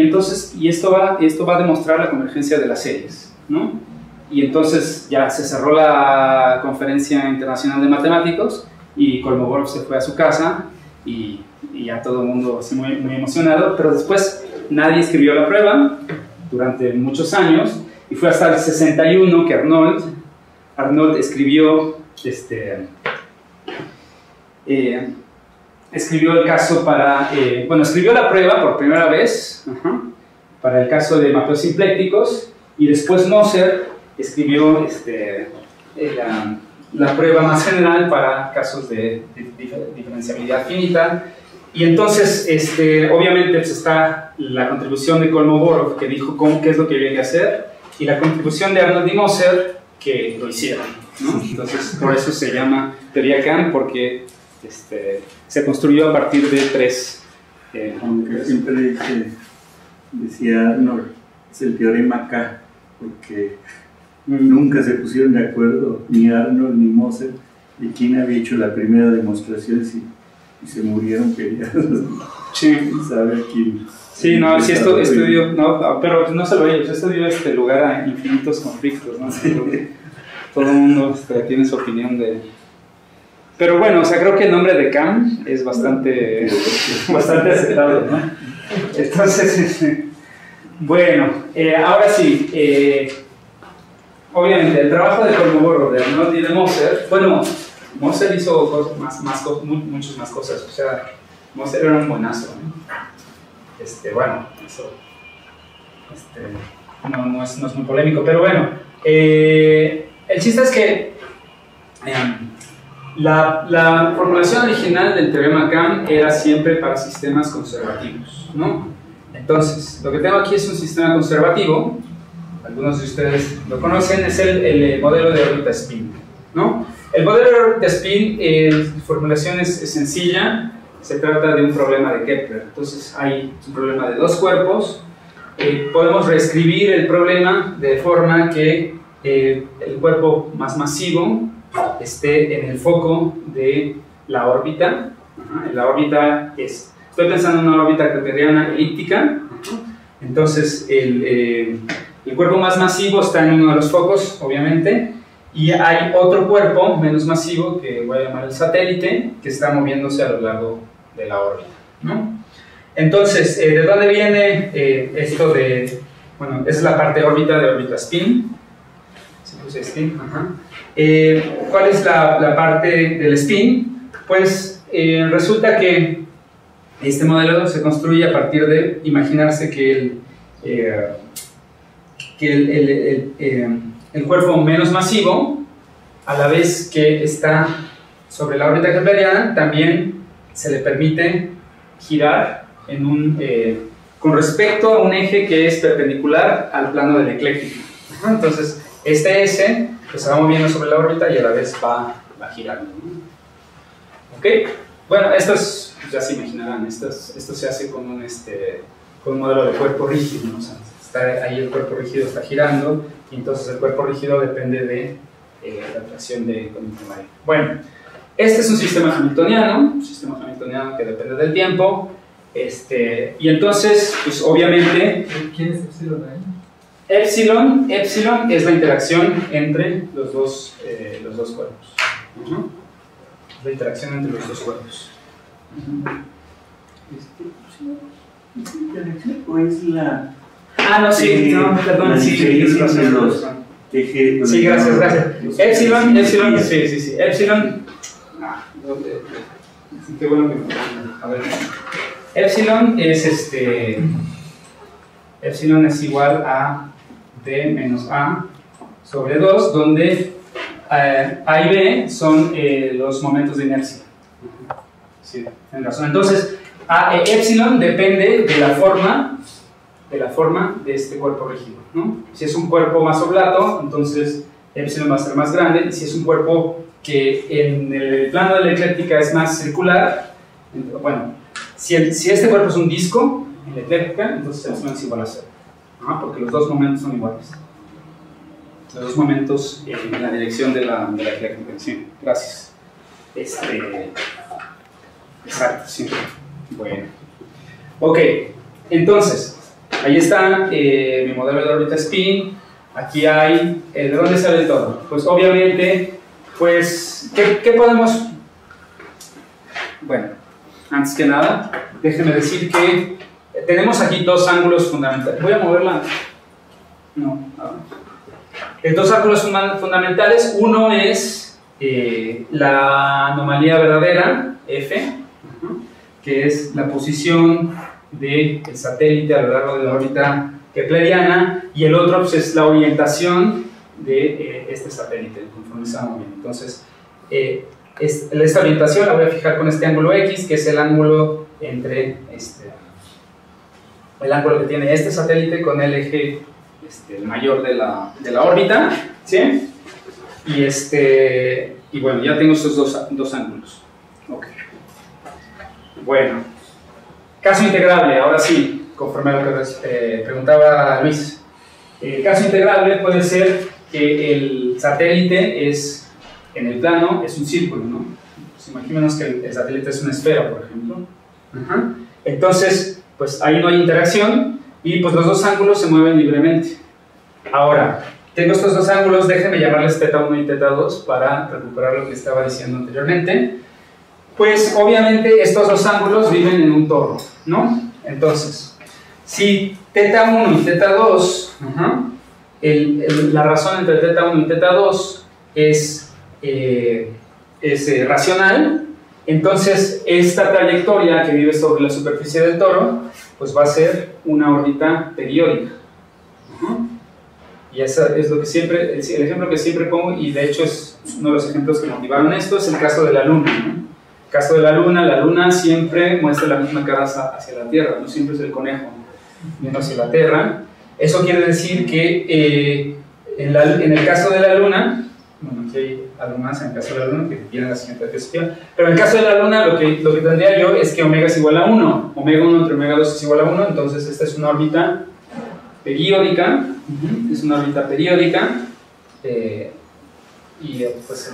Speaker 1: esto va a demostrar la convergencia de las series, ¿no? Y entonces ya se cerró la conferencia internacional de matemáticos, y Kolmogorov se fue a su casa, y ya todo el mundo así muy, muy emocionado, pero después nadie escribió la prueba durante muchos años, y fue hasta el 61 que Arnold escribió escribió el caso escribió la prueba por primera vez para el caso de mapeos simplécticos, y después Moser escribió la prueba más general para casos de diferenciabilidad finita. Y entonces, obviamente, pues está la contribución de Kolmogorov, que dijo qué es lo que había que hacer, y la contribución de Arnold y Moser, que lo hicieron, ¿no? Entonces, por eso se llama teoría Kahn, porque se construyó a partir de tres.
Speaker 4: Aunque siempre decía Arnold, es el teorema K, porque nunca se pusieron de acuerdo, ni Arnold ni Moser, de quién había hecho la primera demostración, y se murieron queriendo saber quién.
Speaker 1: Sí, no, sí, esto dio, no, pero no solo ellos, esto dio lugar a infinitos conflictos, ¿no? Todo el mundo tiene su opinión Pero bueno, o sea, creo que el nombre de CAM es bastante aceptable, ¿no? Entonces, bueno, ahora sí, obviamente el trabajo de Kolmogorov, de Arnold y de Moser, bueno, Moser hizo muchas más cosas, o sea, Moser era un buenazo, ¿no? Bueno, eso no es muy polémico, pero bueno, el chiste es que la formulación original del teorema CAM era siempre para sistemas conservativos, ¿no? Entonces, lo que tengo aquí es un sistema conservativo, algunos de ustedes lo conocen, es el modelo de órbita spin, ¿no? El modelo de órbita spin, su formulación es sencilla, se trata de un problema de Kepler, entonces hay un problema de dos cuerpos, podemos reescribir el problema de forma que el cuerpo más masivo esté en el foco de la órbita. La órbita estoy pensando en una órbita kepleriana elíptica, entonces el cuerpo más masivo está en uno de los focos, obviamente, y hay otro cuerpo menos masivo que voy a llamar el satélite, que está moviéndose a lo largo de la órbita, ¿no? Entonces, ¿de dónde viene esto de, bueno, es la parte órbita de órbita spin? Se puse spin, ajá. ¿Cuál es la parte del spin? Pues resulta que este modelo se construye a partir de imaginarse que el cuerpo menos masivo, a la vez que está sobre la órbita kepleriana, también se le permite girar con respecto a un eje que es perpendicular al plano del eclíptico. Entonces, este S pues, se va moviendo sobre la órbita y a la vez va girando. ¿Ok? Bueno, estos ya se imaginarán, esto se hace con un modelo de cuerpo rígido, ¿no? O sea, está ahí el cuerpo rígido está girando y entonces el cuerpo rígido depende de la atracción de Hamilton. Bueno, este es un sistema hamiltoniano que depende del tiempo, y entonces, pues obviamente...
Speaker 2: ¿Quién es Epsilon ahí?
Speaker 1: Epsilon es la interacción entre los dos cuerpos. La interacción entre los dos cuerpos.
Speaker 4: ¿O es la...?
Speaker 1: No, sí, perdón, sí,
Speaker 4: sí,
Speaker 1: gracias. Epsilon, sí. Epsilon... qué bueno que me pongan. A ver. Epsilon es igual a D menos A sobre 2, donde A y B son los momentos de inercia. Sí, tienen razón. Entonces, epsilon depende de la forma de este cuerpo rígido, ¿no? Si es un cuerpo más oblato, entonces epsilon va a ser más grande. Y si es un cuerpo que en el plano de la eclíptica es más circular, bueno, si este cuerpo es un disco en la eclíptica, entonces epsilon es igual a 0, porque los dos momentos son iguales. Los dos momentos en la dirección de la eclíptica. Sí, gracias. Exacto, sí. Bueno. Ok, entonces, ahí está mi modelo de órbita spin. Aquí hay, ¿de dónde sale todo? Pues obviamente, pues, ¿qué podemos? Bueno, antes que nada, déjenme decir que tenemos aquí dos ángulos fundamentales. Voy a moverla. No, dos ángulos fundamentales. Uno es la anomalía verdadera, F, que es la posición del satélite a lo largo de la órbita kepleriana, y el otro pues, es la orientación de este satélite conforme se va moviendo. Entonces, esta orientación la voy a fijar con este ángulo X, que es el ángulo entre el ángulo que tiene este satélite con el eje el mayor de la órbita, ¿sí? Y bueno, ya tengo estos dos ángulos. Ok. Bueno, caso integrable, ahora sí, conforme a lo que preguntaba Luis. El caso integrable puede ser que el satélite en el plano es un círculo, ¿no? Pues imaginemos que el satélite es una esfera, por ejemplo. Entonces, pues ahí no hay interacción y pues los dos ángulos se mueven libremente. Ahora, tengo estos dos ángulos, déjenme llamarles θ1 y θ2 para recuperar lo que estaba diciendo anteriormente. Pues obviamente estos dos ángulos viven en un toro, ¿no? Entonces, si θ1 y θ2, la razón entre θ1 y θ2 es racional, entonces esta trayectoria que vive sobre la superficie del toro, pues va a ser una órbita periódica. Y esa es lo que siempre, el ejemplo que siempre pongo, y de hecho es uno de los ejemplos que motivaron esto, es el caso de la Luna, ¿no? El caso de la Luna siempre muestra la misma cara hacia la Tierra, no siempre es el conejo viendo hacia la Tierra. Eso quiere decir que en el caso de la Luna, bueno, aquí hay algo más en el caso de la Luna que viene en la siguiente diapositiva, pero en el caso de la Luna lo que tendría yo es que omega es igual a 1, omega 1 entre omega 2 es igual a 1, entonces esta es una órbita periódica, es una órbita periódica, y pues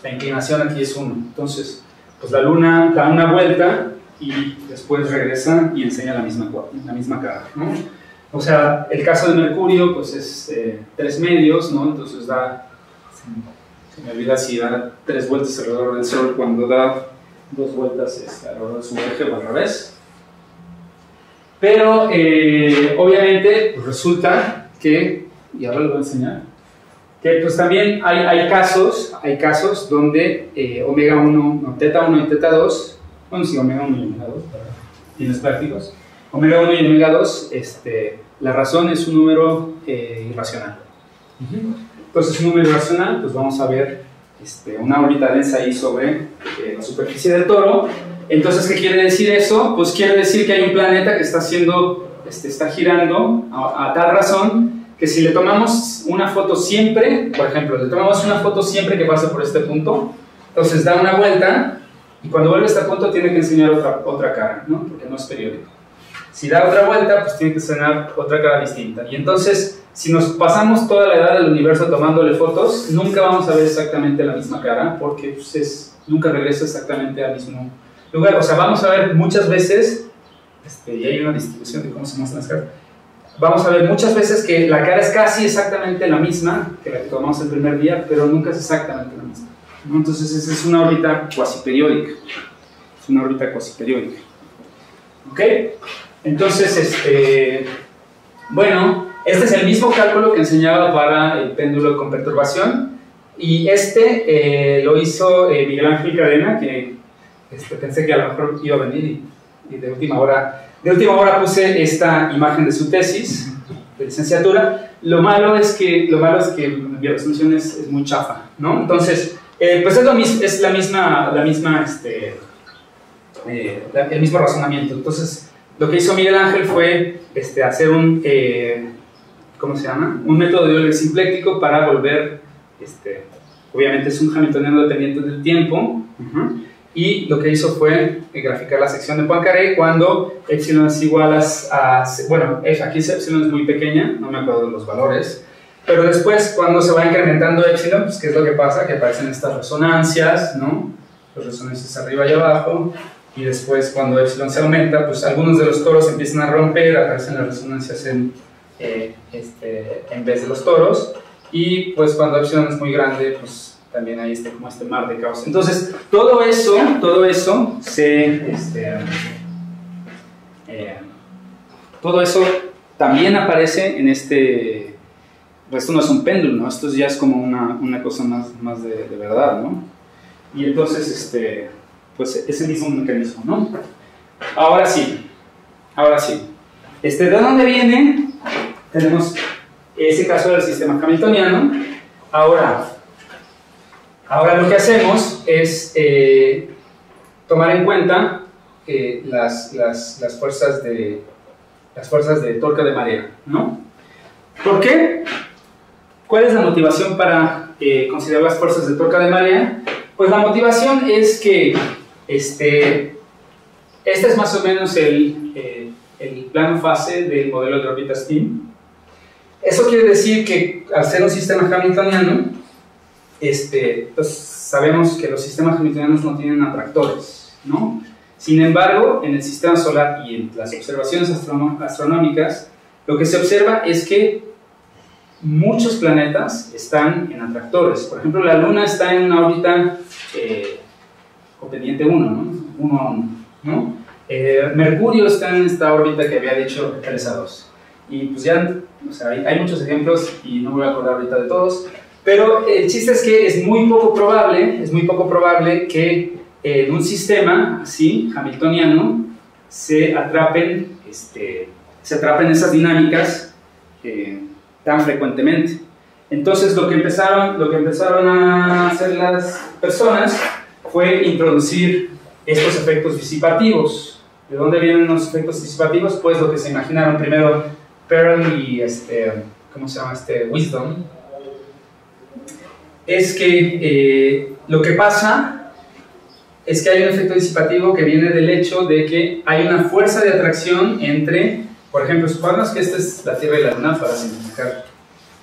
Speaker 1: la inclinación aquí es 1, entonces pues la Luna da una vuelta y después regresa y enseña la misma cara, ¿no? O sea, el caso de Mercurio pues es 3 medios, ¿no? Entonces da, se me olvida si da 3 vueltas alrededor del Sol cuando da 2 vueltas alrededor de su eje o al revés. Pero obviamente pues resulta que, y ahora lo voy a enseñar, que pues también hay casos donde omega 1, no, θ1 y θ2, bueno, sí, omega 1 y omega 2 para fines prácticos, omega 1 y omega 2, la razón es un número irracional. Entonces, un número irracional, pues vamos a ver una órbita densa ahí sobre la superficie del toro. Entonces, ¿qué quiere decir eso? Pues quiere decir que hay un planeta que está girando a tal razón que si le tomamos una foto siempre, por ejemplo, le tomamos una foto siempre que pase por este punto, entonces da una vuelta y cuando vuelve a este punto tiene que enseñar otra cara, ¿no? Porque no es periódico. Si da otra vuelta, pues tiene que enseñar otra cara distinta. Y entonces, si nos pasamos toda la edad del universo tomándole fotos, nunca vamos a ver exactamente la misma cara, porque pues, nunca regresa exactamente al mismo lugar. O sea, vamos a ver muchas veces, y hay una distribución de cómo se muestran las caras, vamos a ver muchas veces que la cara es casi exactamente la misma que la que tomamos el primer día, pero nunca es exactamente la misma, ¿no? Entonces, esa es una órbita cuasi periódica. Es una órbita cuasi periódica. ¿Ok? Entonces, bueno, este es el mismo cálculo que enseñaba para el péndulo con perturbación, y lo hizo Miguel Ángel Cadena, que pensé que a lo mejor iba a venir y de última hora puse esta imagen de su tesis de licenciatura. Lo malo es que mi resolución es muy chafa, ¿no? Entonces, pues es el mismo razonamiento. Entonces, lo que hizo Miguel Ángel fue hacer un método de Euler simpléctico para volver, obviamente es un hamiltoniano dependiente del tiempo, y lo que hizo fue graficar la sección de Poincaré cuando epsilon es igual bueno, aquí epsilon es muy pequeña, no me acuerdo de los valores, pero después cuando se va incrementando epsilon, pues ¿qué es lo que pasa? Que aparecen estas resonancias, ¿no? Las resonancias arriba y abajo. Y después cuando epsilon se aumenta, pues algunos de los toros empiezan a romper, aparecen las resonancias en vez de los toros, y pues cuando epsilon es muy grande, pues también hay como este mar de caos. Entonces, todo eso también aparece en esto no es un péndulo, ¿no? Esto ya es como una cosa más de verdad, ¿no? Y entonces, pues es el mismo mecanismo, ¿no? Ahora sí. ¿De dónde viene? Tenemos ese caso del sistema hamiltoniano. Ahora lo que hacemos es tomar en cuenta las fuerzas de torque de marea, ¿no? ¿Por qué? ¿Cuál es la motivación para considerar las fuerzas de torque de marea? Pues la motivación es que este es más o menos el plano fase del modelo de órbita spin. Eso quiere decir que al ser un sistema hamiltoniano, pues sabemos que los sistemas hamiltonianos no tienen atractores, ¿no? Sin embargo, en el sistema solar y en las observaciones astronómicas, lo que se observa es que muchos planetas están en atractores. Por ejemplo, la Luna está en una órbita con pendiente 1, ¿no? 1 a 1, ¿no? Mercurio está en esta órbita que había dicho 3 a 2. Y pues ya, o sea, hay muchos ejemplos y no me voy a acordar ahorita de todos. Pero el chiste es que es muy poco probable que en un sistema así, hamiltoniano, se atrapen esas dinámicas tan frecuentemente. Entonces lo que empezaron a hacer las personas fue introducir estos efectos disipativos. ¿De dónde vienen los efectos disipativos? Pues lo que se imaginaron primero Pearl y ¿cómo se llama? Wisdom. Es que lo que pasa es que hay un efecto disipativo que viene del hecho de que hay una fuerza de atracción entre, por ejemplo, supongamos que esta es la Tierra y la Luna, para simplificar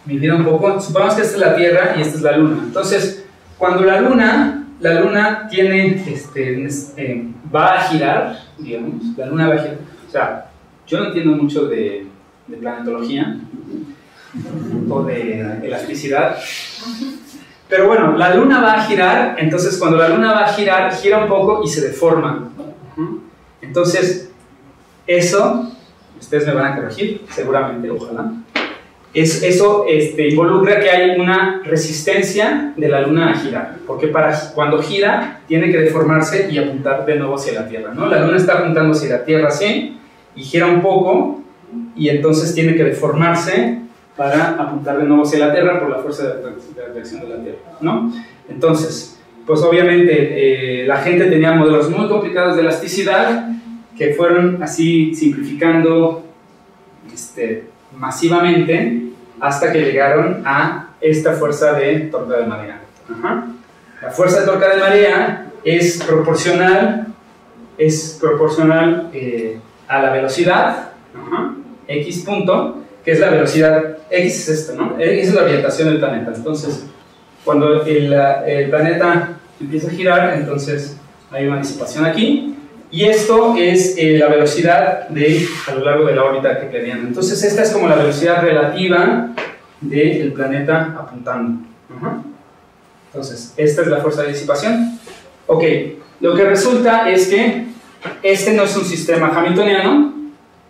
Speaker 1: mi vida un poco. Supongamos que esta es la Tierra y esta es la Luna. Entonces, cuando la Luna tiene, va a girar, digamos, la Luna va a girar. O sea, yo no entiendo mucho de planetología o de elasticidad, pero bueno, la Luna va a girar. Entonces cuando la Luna va a girar, gira un poco y se deforma. Entonces, eso, ustedes me van a corregir, seguramente, ojalá. Eso involucra que hay una resistencia de la Luna a girar, porque cuando gira tiene que deformarse y apuntar de nuevo hacia la Tierra, ¿no? La Luna está apuntando hacia la Tierra así, y gira un poco, y entonces tiene que deformarse para apuntar de nuevo hacia la Tierra por la fuerza de atracción de la Tierra, ¿no? Entonces, pues obviamente la gente tenía modelos muy complicados de elasticidad que fueron así simplificando masivamente hasta que llegaron a esta fuerza de torque de marea. La fuerza de torque de marea es proporcional a la velocidad, x punto, que es la velocidad, x es esto, ¿no? X es la orientación del planeta. Entonces, cuando el planeta empieza a girar, entonces hay una disipación aquí, y esto es la velocidad a lo largo de la órbita kepleriana. Entonces, esta es como la velocidad relativa del planeta apuntando. Entonces, esta es la fuerza de disipación. Ok, lo que resulta es que este no es un sistema hamiltoniano,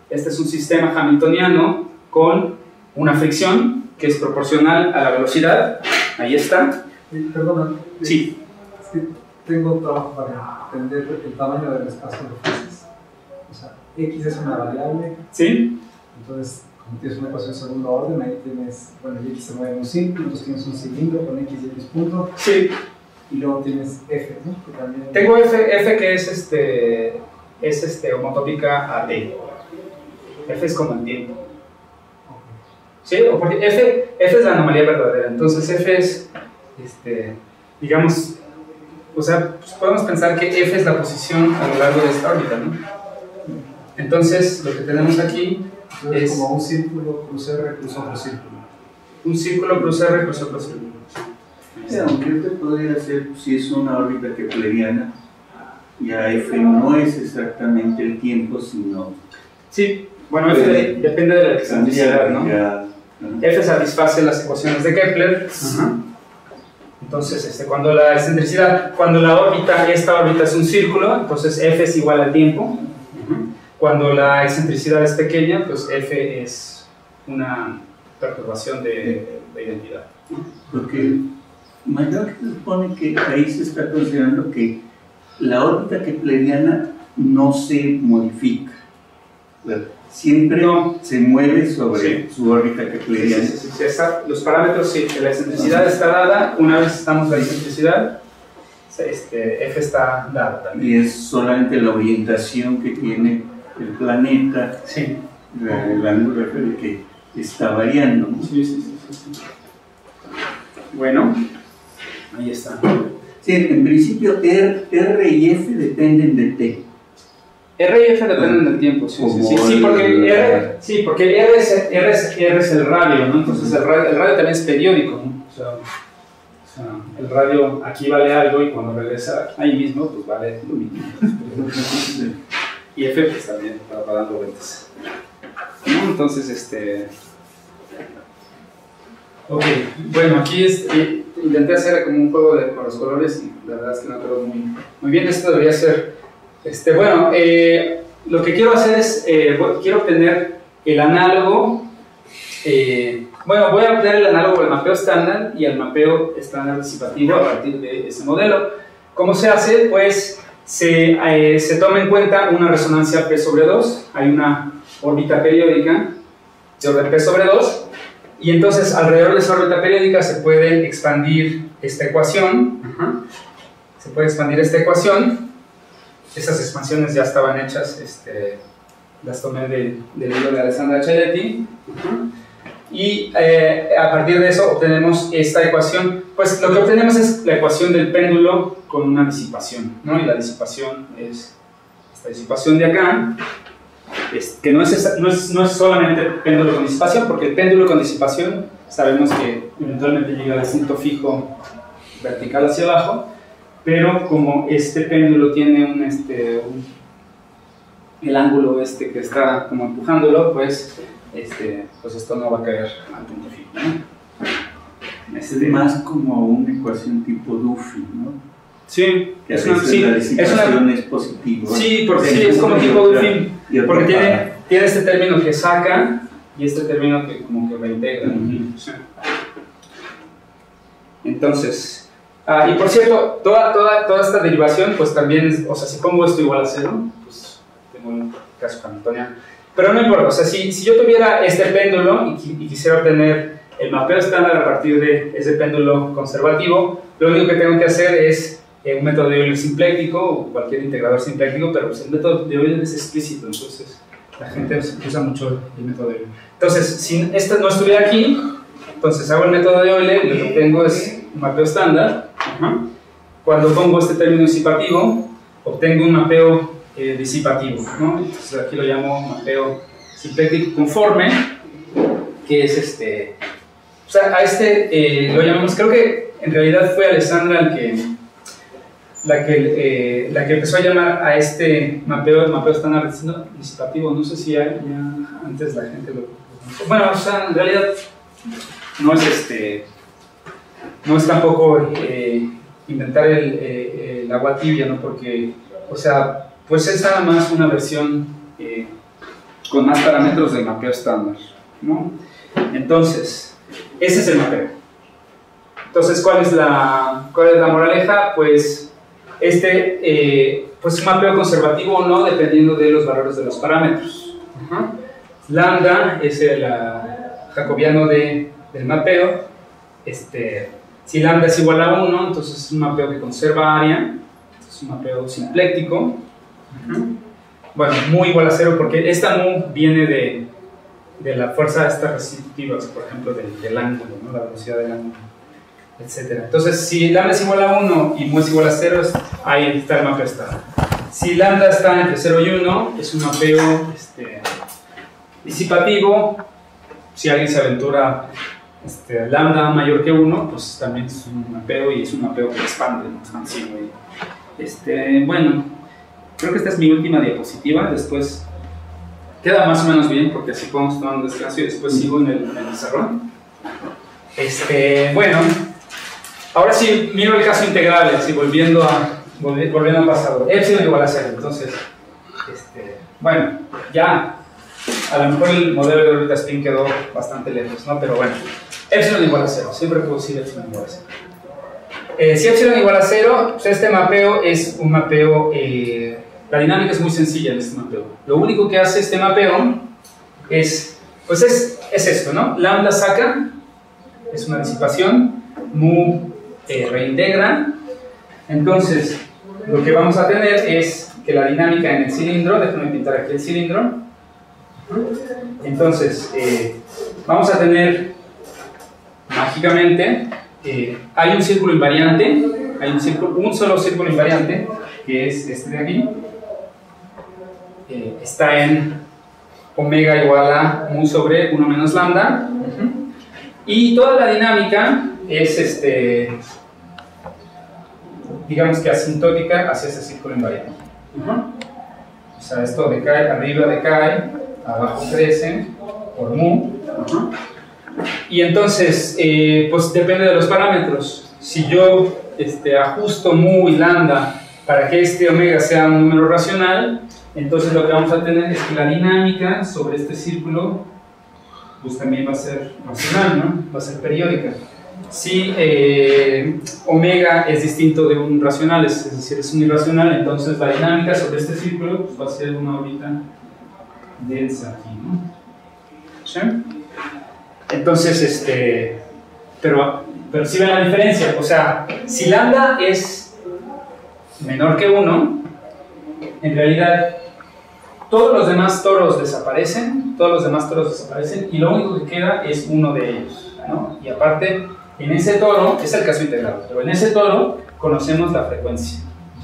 Speaker 1: este es un sistema hamiltoniano con una fricción que es proporcional a la velocidad. Ahí está.
Speaker 2: Perdona.
Speaker 1: Sí.
Speaker 2: Es que tengo trabajo para entender el tamaño del espacio de fases. O sea, x es una variable.
Speaker 1: Sí.
Speaker 2: Entonces, como tienes una ecuación de segundo orden, ahí tienes, bueno, y x se mueve en un círculo, entonces tienes un cilindro con x y x punto.
Speaker 1: Sí.
Speaker 2: Y luego tienes f, ¿no? Que también...
Speaker 1: Tengo f que es homotópica a t. F es como el tiempo. ¿Sí? Porque f es la anomalía verdadera. Entonces f es, digamos, o sea, pues podemos pensar que f es la posición a lo largo de esta órbita, ¿no? Entonces, lo que tenemos aquí es
Speaker 2: como un círculo cruz r cruz otro círculo.
Speaker 1: Un círculo cruz r cruz otro círculo.
Speaker 4: Sí, aunque este podría ser, si es una órbita kepleriana, ya f no es exactamente el tiempo, sino...
Speaker 1: Sí, bueno, f depende de la excentricidad, ¿no? F satisface las ecuaciones de Kepler. Entonces, cuando la excentricidad, esta órbita es un círculo, entonces F es igual al tiempo. Cuando la excentricidad es pequeña, pues F es una perturbación de identidad.
Speaker 4: Porque mayor se supone que ahí se está considerando que la órbita kepleriana no se modifica. Siempre se mueve sobre su órbita kepleriana.
Speaker 1: Sí, los parámetros, sí, que la excentricidad está dada. Una vez estamos la excentricidad, F está dada también.
Speaker 4: Y es solamente la orientación que tiene el planeta,
Speaker 1: sí.
Speaker 4: El ángulo que está variando, ¿no?
Speaker 1: Sí. Bueno, ahí está.
Speaker 4: Sí, en principio R y F dependen de T.
Speaker 1: R y F dependen del tiempo, sí, porque R es el radio, ¿no? Entonces el radio también es periódico, ¿no? O sea, el radio aquí vale algo y cuando regresa ahí mismo, pues vale lo mismo. Y F pues también va dando vueltas, ¿no? Entonces, Ok, bueno, aquí intenté hacer como un juego con los colores y la verdad es que no quedó muy bien. Esto debería ser, bueno, lo que quiero hacer es, quiero obtener el análogo, bueno, voy a obtener el análogo del mapeo estándar y el mapeo estándar disipativo a partir de ese modelo. ¿Cómo se hace? Pues se toma en cuenta una resonancia P sobre 2, hay una órbita periódica de orden P sobre 2, y entonces alrededor de esa órbita periódica se puede expandir esta ecuación. Se puede expandir esta ecuación. Esas expansiones ya estaban hechas, las tomé del libro de Alessandra Celetti. Y a partir de eso obtenemos esta ecuación. Pues lo que obtenemos es la ecuación del péndulo con una disipación, ¿no? Y la disipación es esta disipación de acá. Que no es solamente péndulo con disipación, porque el péndulo con disipación sabemos que eventualmente llega al punto fijo vertical hacia abajo, pero como este péndulo tiene el ángulo que está como empujándolo, pues esto no va a caer al punto fijo, ¿no?
Speaker 4: Es más como una ecuación tipo Duffy, ¿no?
Speaker 1: Sí,
Speaker 4: que la disipación es positiva.
Speaker 1: Sí, porque sí, es como tipo Duffy, porque tiene este término que saca y este término que como que reintegra. Sí. Entonces, y por cierto, toda esta derivación, pues también es, o sea, si pongo esto igual a 0, pues tengo un caso hamiltoniano. Pero no importa, o sea, si yo tuviera este péndulo y quisiera obtener el mapeo estándar a partir de ese péndulo conservativo, lo único que tengo que hacer es un método de Euler simpléctico o cualquier integrador simpléctico, pero pues el método de Euler es explícito, entonces la gente usa mucho el método de Euler. Entonces, si esto no estuviera aquí, entonces hago el método de Euler y lo que obtengo es un mapeo estándar. Cuando pongo este término disipativo, obtengo un mapeo disipativo, ¿no? Entonces aquí lo llamo mapeo simpléctico conforme, que es o sea, a lo llamamos, creo que en realidad fue Alessandra la que empezó a llamar a este mapeo estándar disipativo. No sé si ya antes la gente lo bueno, o sea, en realidad no es tampoco inventar el agua tibia, ¿no? Porque, o sea, pues es nada más una versión con más parámetros del mapeo estándar, ¿no? Entonces, ese es el mapeo. Entonces, ¿cuál es la moraleja? Pues pues un mapeo conservativo o no, dependiendo de los valores de los parámetros. Lambda es el jacobiano del mapeo. Si lambda es igual a 1, entonces es un mapeo que conserva área, es un mapeo simpléctico. Bueno, mu igual a 0, porque esta mu viene de la fuerza resistiva, por ejemplo, del ángulo, ¿no? La velocidad del ángulo, etc. Entonces, si lambda es igual a 1 y mu es igual a 0, ahí está el mapeo estándar. Si lambda está entre 0 y 1, es un mapeo disipativo. Si alguien se aventura lambda mayor que 1, pues también es un mapeo, y es un mapeo que expande, ¿no? Expansivo. Bueno, creo que esta es mi última diapositiva. Después queda más o menos bien, porque así podemos tomar un descanso y después sigo en el pizarrón. Bueno, ahora sí miro el caso integral, así volviendo al pasado. Epsilon igual a 0, entonces, bueno, ya a lo mejor el modelo de órbita spin quedó bastante lejos, ¿no? Pero bueno, epsilon igual a 0, siempre puedo decir epsilon igual a 0. Si epsilon igual a 0, pues este mapeo es un mapeo, la dinámica es muy sencilla en este mapeo. Lo único que hace este mapeo es esto, ¿no? Lambda saca, es una disipación, mu reintegra. Entonces, lo que vamos a tener es que la dinámica en el cilindro, déjenme pintar aquí el cilindro. Entonces, vamos a tener mágicamente, hay un círculo invariante, un solo círculo invariante, que es este de aquí. Está en omega igual a mu sobre 1 menos lambda. Y toda la dinámica es digamos que asintótica hacia ese círculo invariante. O sea, esto decae, arriba decae, abajo crece por mu. Y entonces, pues depende de los parámetros. Si yo ajusto mu y lambda para que este omega sea un número racional, entonces lo que vamos a tener es que la dinámica sobre este círculo pues también va a ser racional, ¿no? Va a ser periódica. Si omega es distinto de un racional, es decir, es un irracional, entonces la dinámica sobre este círculo pues va a ser una órbita densa aquí, ¿no? ¿Sí? Entonces, pero si ven la diferencia, o sea, si lambda es menor que 1, en realidad todos los demás toros desaparecen, y lo único que queda es uno de ellos, ¿no? Y aparte, en ese toro, es el caso integrable, pero en ese toro conocemos la frecuencia.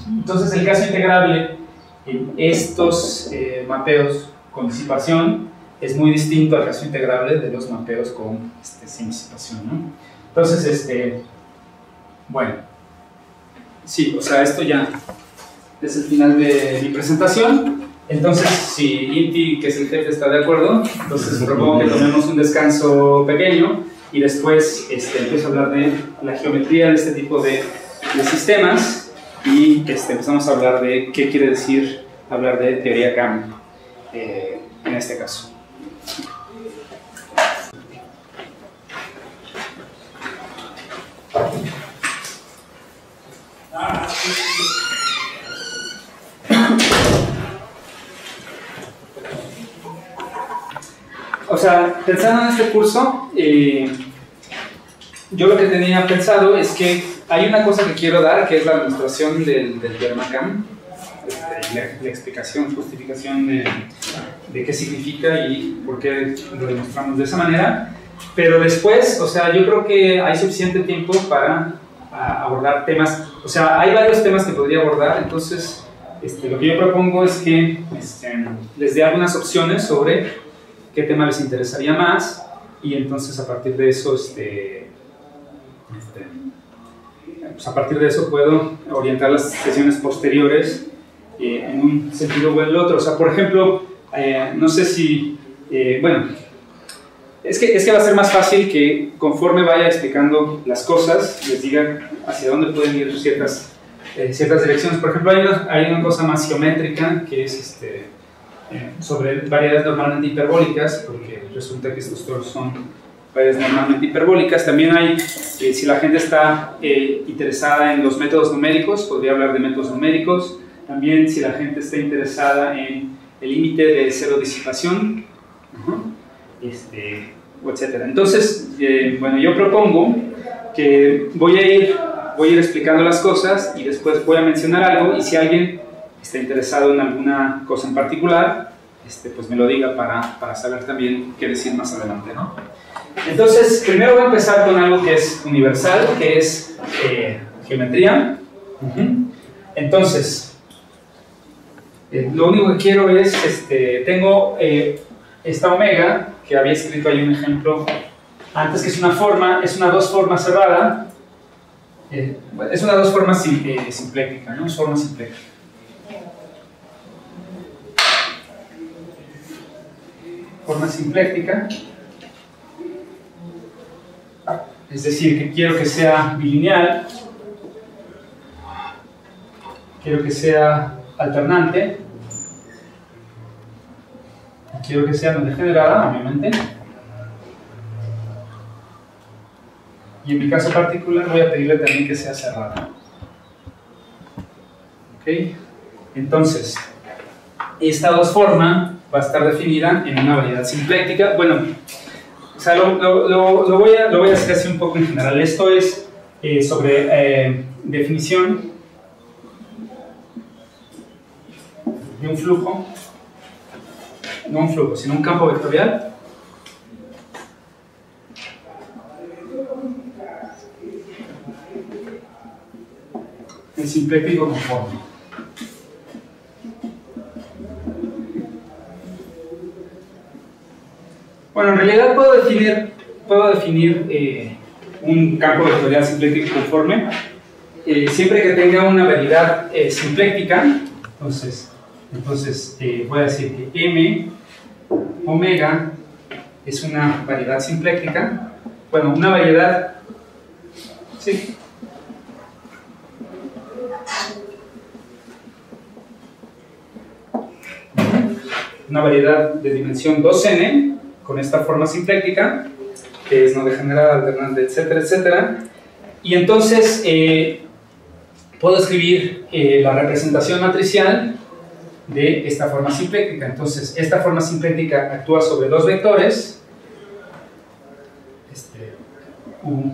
Speaker 1: Entonces el caso integrable en estos mapeos con disipación es muy distinto al caso integrable de los mapeos con sin disipación, ¿no? Entonces, bueno, sí, o sea, esto ya es el final de mi presentación. Entonces, si Inti, que es el jefe, está de acuerdo, entonces propongo que tomemos un descanso pequeño y después empiezo a hablar de la geometría de este tipo de sistemas y empezamos a hablar de qué quiere decir hablar de teoría CAM en este caso. O sea, pensando en este curso, yo lo que tenía pensado es que hay una cosa que quiero dar, que es la demostración del teorema CAM, la explicación, justificación de qué significa y por qué lo demostramos de esa manera. Pero después, o sea, yo creo que hay suficiente tiempo para abordar temas. O sea, hay varios temas que podría abordar, entonces lo que yo propongo es que les dé algunas opciones sobre qué tema les interesaría más y entonces a partir de eso pues a partir de eso puedo orientar las sesiones posteriores en un sentido o en el otro. O sea, por ejemplo, no sé si bueno, es que va a ser más fácil que conforme vaya explicando las cosas les diga hacia dónde pueden ir ciertas direcciones. Por ejemplo, hay una cosa más geométrica que es sobre variedades normalmente hiperbólicas, porque resulta que estos toros son variedades normalmente hiperbólicas. También hay, si la gente está interesada en los métodos numéricos, podría hablar de métodos numéricos. También si la gente está interesada en el límite de cero disipación, etc. Entonces, bueno, yo propongo que voy a ir explicando las cosas y después voy a mencionar algo, y si alguien está interesado en alguna cosa en particular, pues me lo diga para saber también qué decir más adelante, ¿no? Entonces, primero voy a empezar con algo que es universal, que es geometría. Entonces, lo único que quiero es, tengo esta omega, que había escrito ahí un ejemplo antes, que es una dos formas cerrada, es una dos formas simpléctica, ¿no? Es forma simpléctica. Forma simpléctica, es decir, que quiero que sea bilineal, quiero que sea alternante, quiero que sea no degenerada, obviamente, y en mi caso particular voy a pedirle también que sea cerrada. ¿Ok? Entonces, esta dos forma va a estar definida en una variedad simpléctica. Bueno, o sea, lo voy a hacer así un poco en general. Esto es sobre definición de un flujo, no un flujo, sino un campo vectorial en simpléctico conforme. Bueno, en realidad puedo definir un campo vectorial simpléctico conforme siempre que tenga una variedad simpléctica. Entonces voy a decir que M omega es una variedad simpléctica bueno, una variedad, sí, una variedad de dimensión 2n con esta forma simpléctica, que es no degenerada, alternante, etcétera, etcétera. Y entonces puedo escribir la representación matricial de esta forma simpléctica. Entonces, esta forma simpléctica actúa sobre dos vectores, U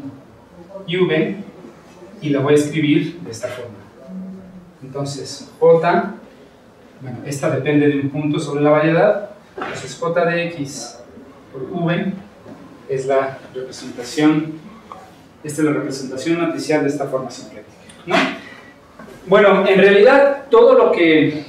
Speaker 1: y V, y la voy a escribir de esta forma. Entonces, J, bueno, esta depende de un punto sobre la variedad, entonces J de X por V es la representación, esta es la representación matricial de esta forma simpléctica, ¿no? Bueno, en realidad todo lo que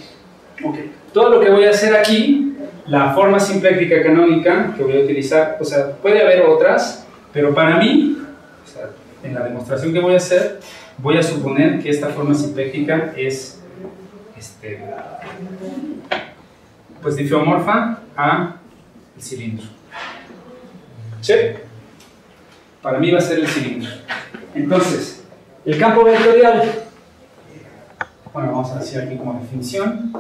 Speaker 1: voy a hacer aquí, la forma simpléctica canónica que voy a utilizar, o sea, puede haber otras, pero para mí, o sea, en la demostración que voy a hacer, voy a suponer que esta forma simpléctica es pues difeomorfa a el cilindro. ¿Sí? Para mí va a ser el cilindro. Entonces, el campo vectorial, bueno, vamos a decir aquí como definición,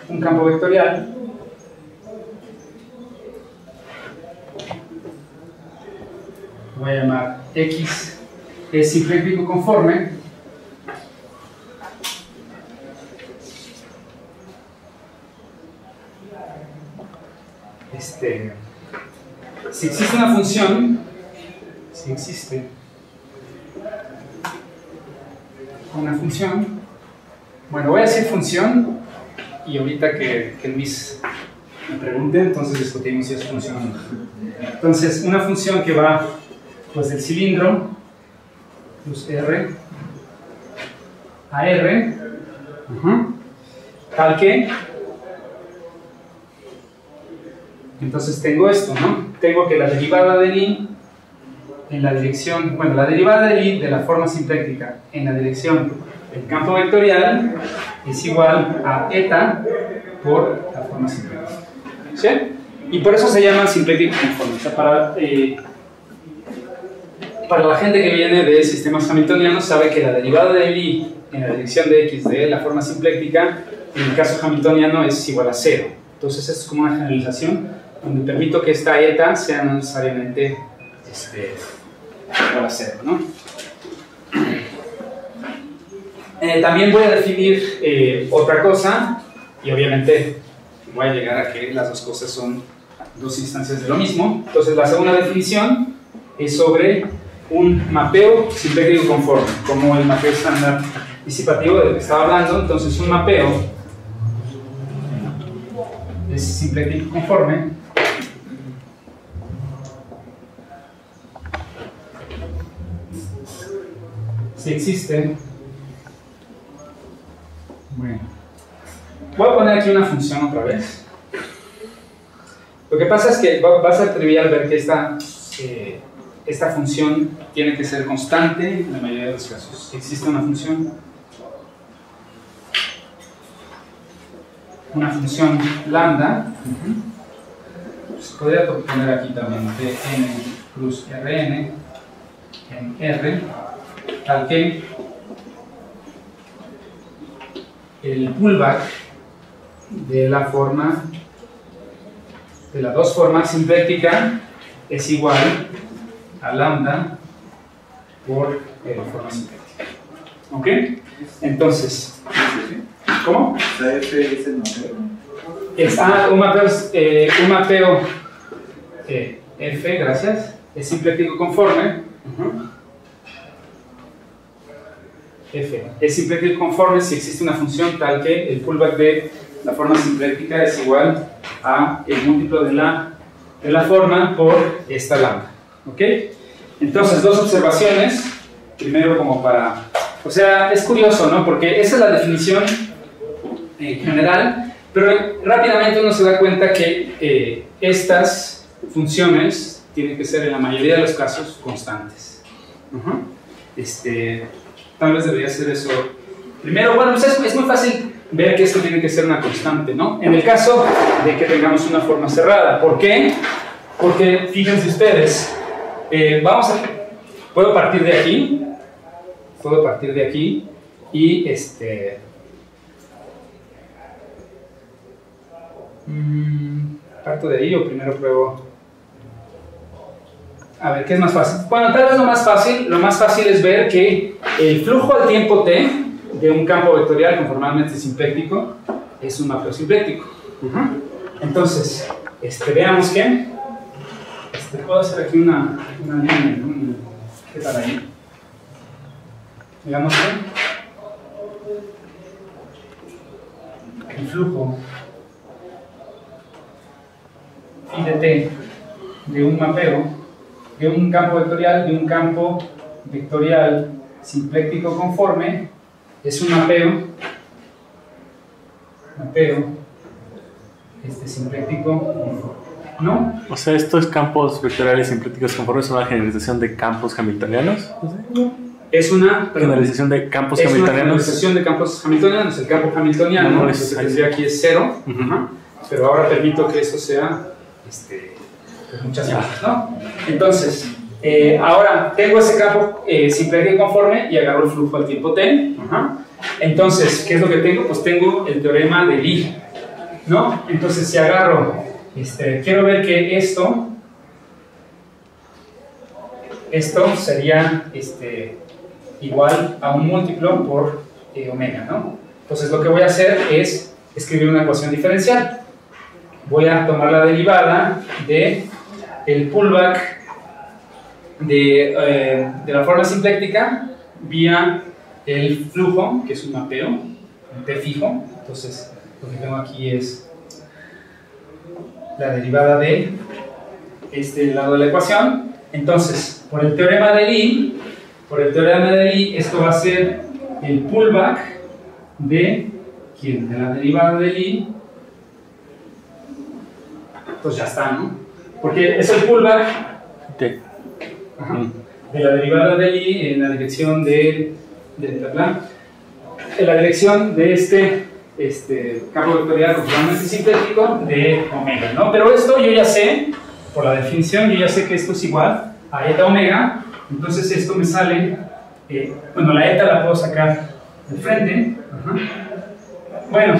Speaker 1: un campo vectorial voy a llamar X es simpléctico conforme si existe una función, si existe una función, bueno, voy a decir función y ahorita que Luis me pregunte, entonces discutimos si es función o no. Entonces, una función que va pues del cilindro plus R a R, tal que, entonces tengo esto, ¿no? Tengo que la derivada del I en la dirección, bueno, la derivada del I de la forma simpléctica en la dirección del campo vectorial es igual a eta por la forma simpléctica. ¿Sí? Y por eso se llama simpléctico conforme. O sea, para la gente que viene de sistemas hamiltonianos sabe que la derivada del I en la dirección de X de la forma simpléctica en el caso hamiltoniano es igual a 0. Entonces esto es como una generalización donde permito que esta eta sea no necesariamente igual a 0, ¿no? También voy a definir otra cosa y obviamente voy a llegar a que las dos cosas son dos instancias de lo mismo. Entonces la segunda definición es sobre un mapeo simpléctico conforme, como el mapeo estándar disipativo del que estaba hablando. Entonces un mapeo es simpléctico conforme si existe. Bueno, voy a poner aquí una función otra vez. Lo que pasa es que va a ser trivial ver que esta función tiene que ser constante en la mayoría de los casos. Existe una función lambda. Se podría poner aquí también dn plus rn en r, tal que el pullback de la dos formas simpléctica es igual a lambda por la forma simpléctica. ¿Ok? Entonces, ¿cómo?
Speaker 4: La F es el mapeo.
Speaker 1: Un mapeo F, gracias, es simpléctico conforme. F es simpléctico conforme si existe una función tal que el pullback de la forma simpléctica es igual a el múltiplo de la forma por esta lambda. ¿Ok? Entonces, dos observaciones. Primero, como para... O sea, es curioso, ¿no? Porque esa es la definición general, pero rápidamente uno se da cuenta que estas funciones tienen que ser en la mayoría de los casos constantes. Tal vez debería ser eso. Primero, bueno, pues es muy fácil ver que esto tiene que ser una constante, ¿no? En el caso de que tengamos una forma cerrada. ¿Por qué? Porque, fíjense ustedes, puedo partir de aquí. Puedo partir de aquí y parto de ahí o primero pruebo. A ver, ¿qué es más fácil? Bueno, tal vez lo más fácil es ver que el flujo al tiempo t de un campo vectorial conformalmente simpléctico es un mapeo simpléctico. Entonces, veamos que puedo hacer aquí una línea, ¿no? ¿Qué tal ahí? Digamos que el flujo phi de t de un mapeo, de un campo vectorial simpléctico conforme, es un mapeo simpléctico conforme, ¿no?
Speaker 3: O sea, estos campos vectoriales simpléticos conformes son una generalización de campos hamiltonianos.
Speaker 1: Es una
Speaker 3: generalización de campos
Speaker 1: hamiltonianos.
Speaker 3: Es una
Speaker 1: generalización de campos hamiltonianos. El campo hamiltoniano, lo que tendría aquí es 0, pero ahora permito que eso sea pues muchas cosas, ¿no? Entonces, ahora tengo ese campo simplético conforme y agarro el flujo al tiempo t. Entonces, ¿qué es lo que tengo? Pues tengo el teorema de Lie, ¿no? Entonces, si agarro, quiero ver que esto sería igual a un múltiplo por omega, ¿no? Entonces, lo que voy a hacer es escribir una ecuación diferencial. Voy a tomar la derivada de el pullback de la forma simpléctica vía el flujo, que es un mapeo, un t fijo. Entonces, lo que tengo aquí es la derivada de este lado de la ecuación. Entonces, por el teorema de Lie, esto va a ser el pullback de la derivada de Lie. Entonces ya está, ¿no? Porque es el pullback de la derivada de Lie en la dirección de este campo vectorial conformalmente simplético de omega, ¿no? Pero esto yo ya sé, por la definición, yo ya sé que esto es igual a eta omega. Entonces esto me sale, bueno, la eta la puedo sacar de frente. Bueno,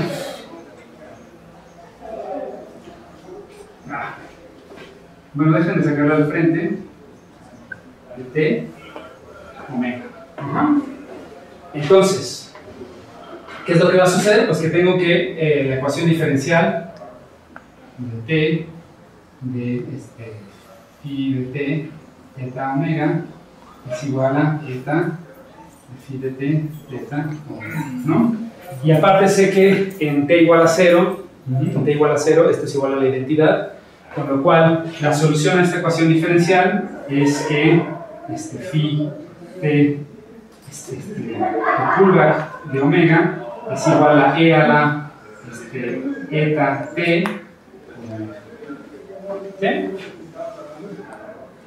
Speaker 1: déjenme sacarla al frente de t omega. Entonces, ¿qué es lo que va a suceder? Pues que tengo que la ecuación diferencial de t de phi de t eta omega es igual a eta de phi de t eta omega, ¿no? Y aparte sé que en t igual a 0, esto es igual a la identidad. Con lo cual, la solución a esta ecuación diferencial es que phi de el pullback de omega es igual a e a la eta t. ¿Sí?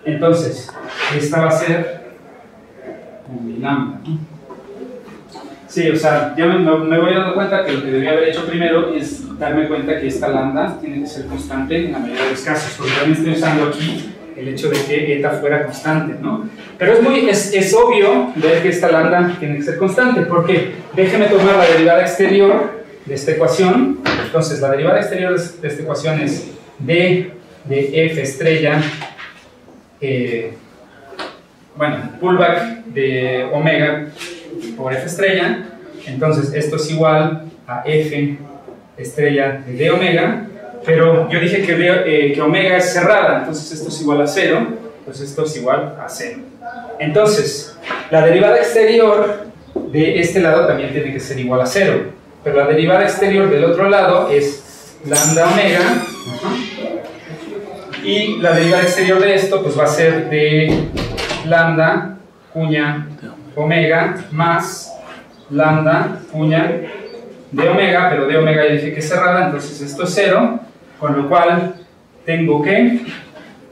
Speaker 1: Entonces, esta va a ser mi lambda, ¿no? Sí, o sea, ya me voy dando cuenta que lo que debería haber hecho primero es darme cuenta que esta lambda tiene que ser constante en la mayoría de los casos, porque también estoy usando aquí el hecho de que eta fuera constante, ¿no? Pero es obvio ver que esta lambda tiene que ser constante, porque déjeme tomar la derivada exterior de esta ecuación. Entonces, la derivada exterior de esta ecuación es d de f estrella, pullback de omega por f estrella. Entonces esto es igual a f estrella de d omega, pero yo dije que omega es cerrada, entonces esto es igual a 0, entonces esto es igual a 0. Entonces la derivada exterior de este lado también tiene que ser igual a 0, pero la derivada exterior del otro lado es lambda omega, y la derivada exterior de esto pues va a ser de lambda cuña omega más lambda cuña de omega, pero de omega ya dije que es cerrada, entonces esto es 0, con lo cual tengo que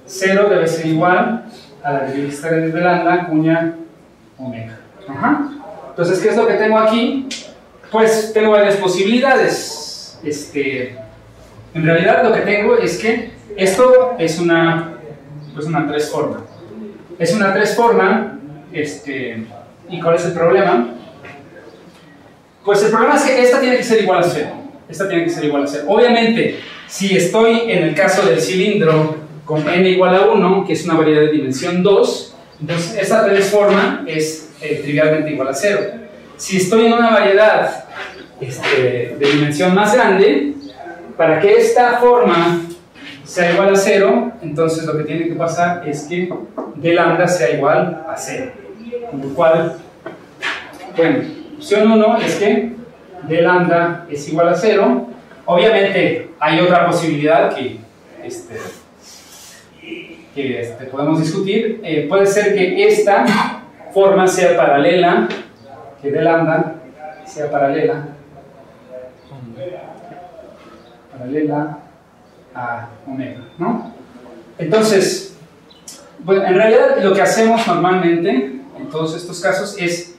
Speaker 1: 0 debe ser igual a la derivada exterior de lambda cuña omega. Entonces, ¿qué es lo que tengo aquí? Pues tengo varias posibilidades. En realidad lo que tengo es que esto es una 3 forma. es una 3 forma, ¿y cuál es el problema? Pues el problema es que esta tiene que ser igual a 0. Esta tiene que ser igual a 0. Obviamente, si estoy en el caso del cilindro con n igual a 1, que es una variedad de dimensión 2, entonces esta 3 forma es trivialmente igual a 0. Si estoy en una variedad de dimensión más grande, para que esta forma sea igual a 0, entonces lo que tiene que pasar es que d lambda sea igual a 0. Con lo cual, bueno, opción 1 es que d lambda es igual a 0. Obviamente hay otra posibilidad que podemos discutir. Puede ser que esta forma sea paralela, que d lambda sea paralela a omega, ¿no? Entonces, bueno, en realidad lo que hacemos normalmente en todos estos casos es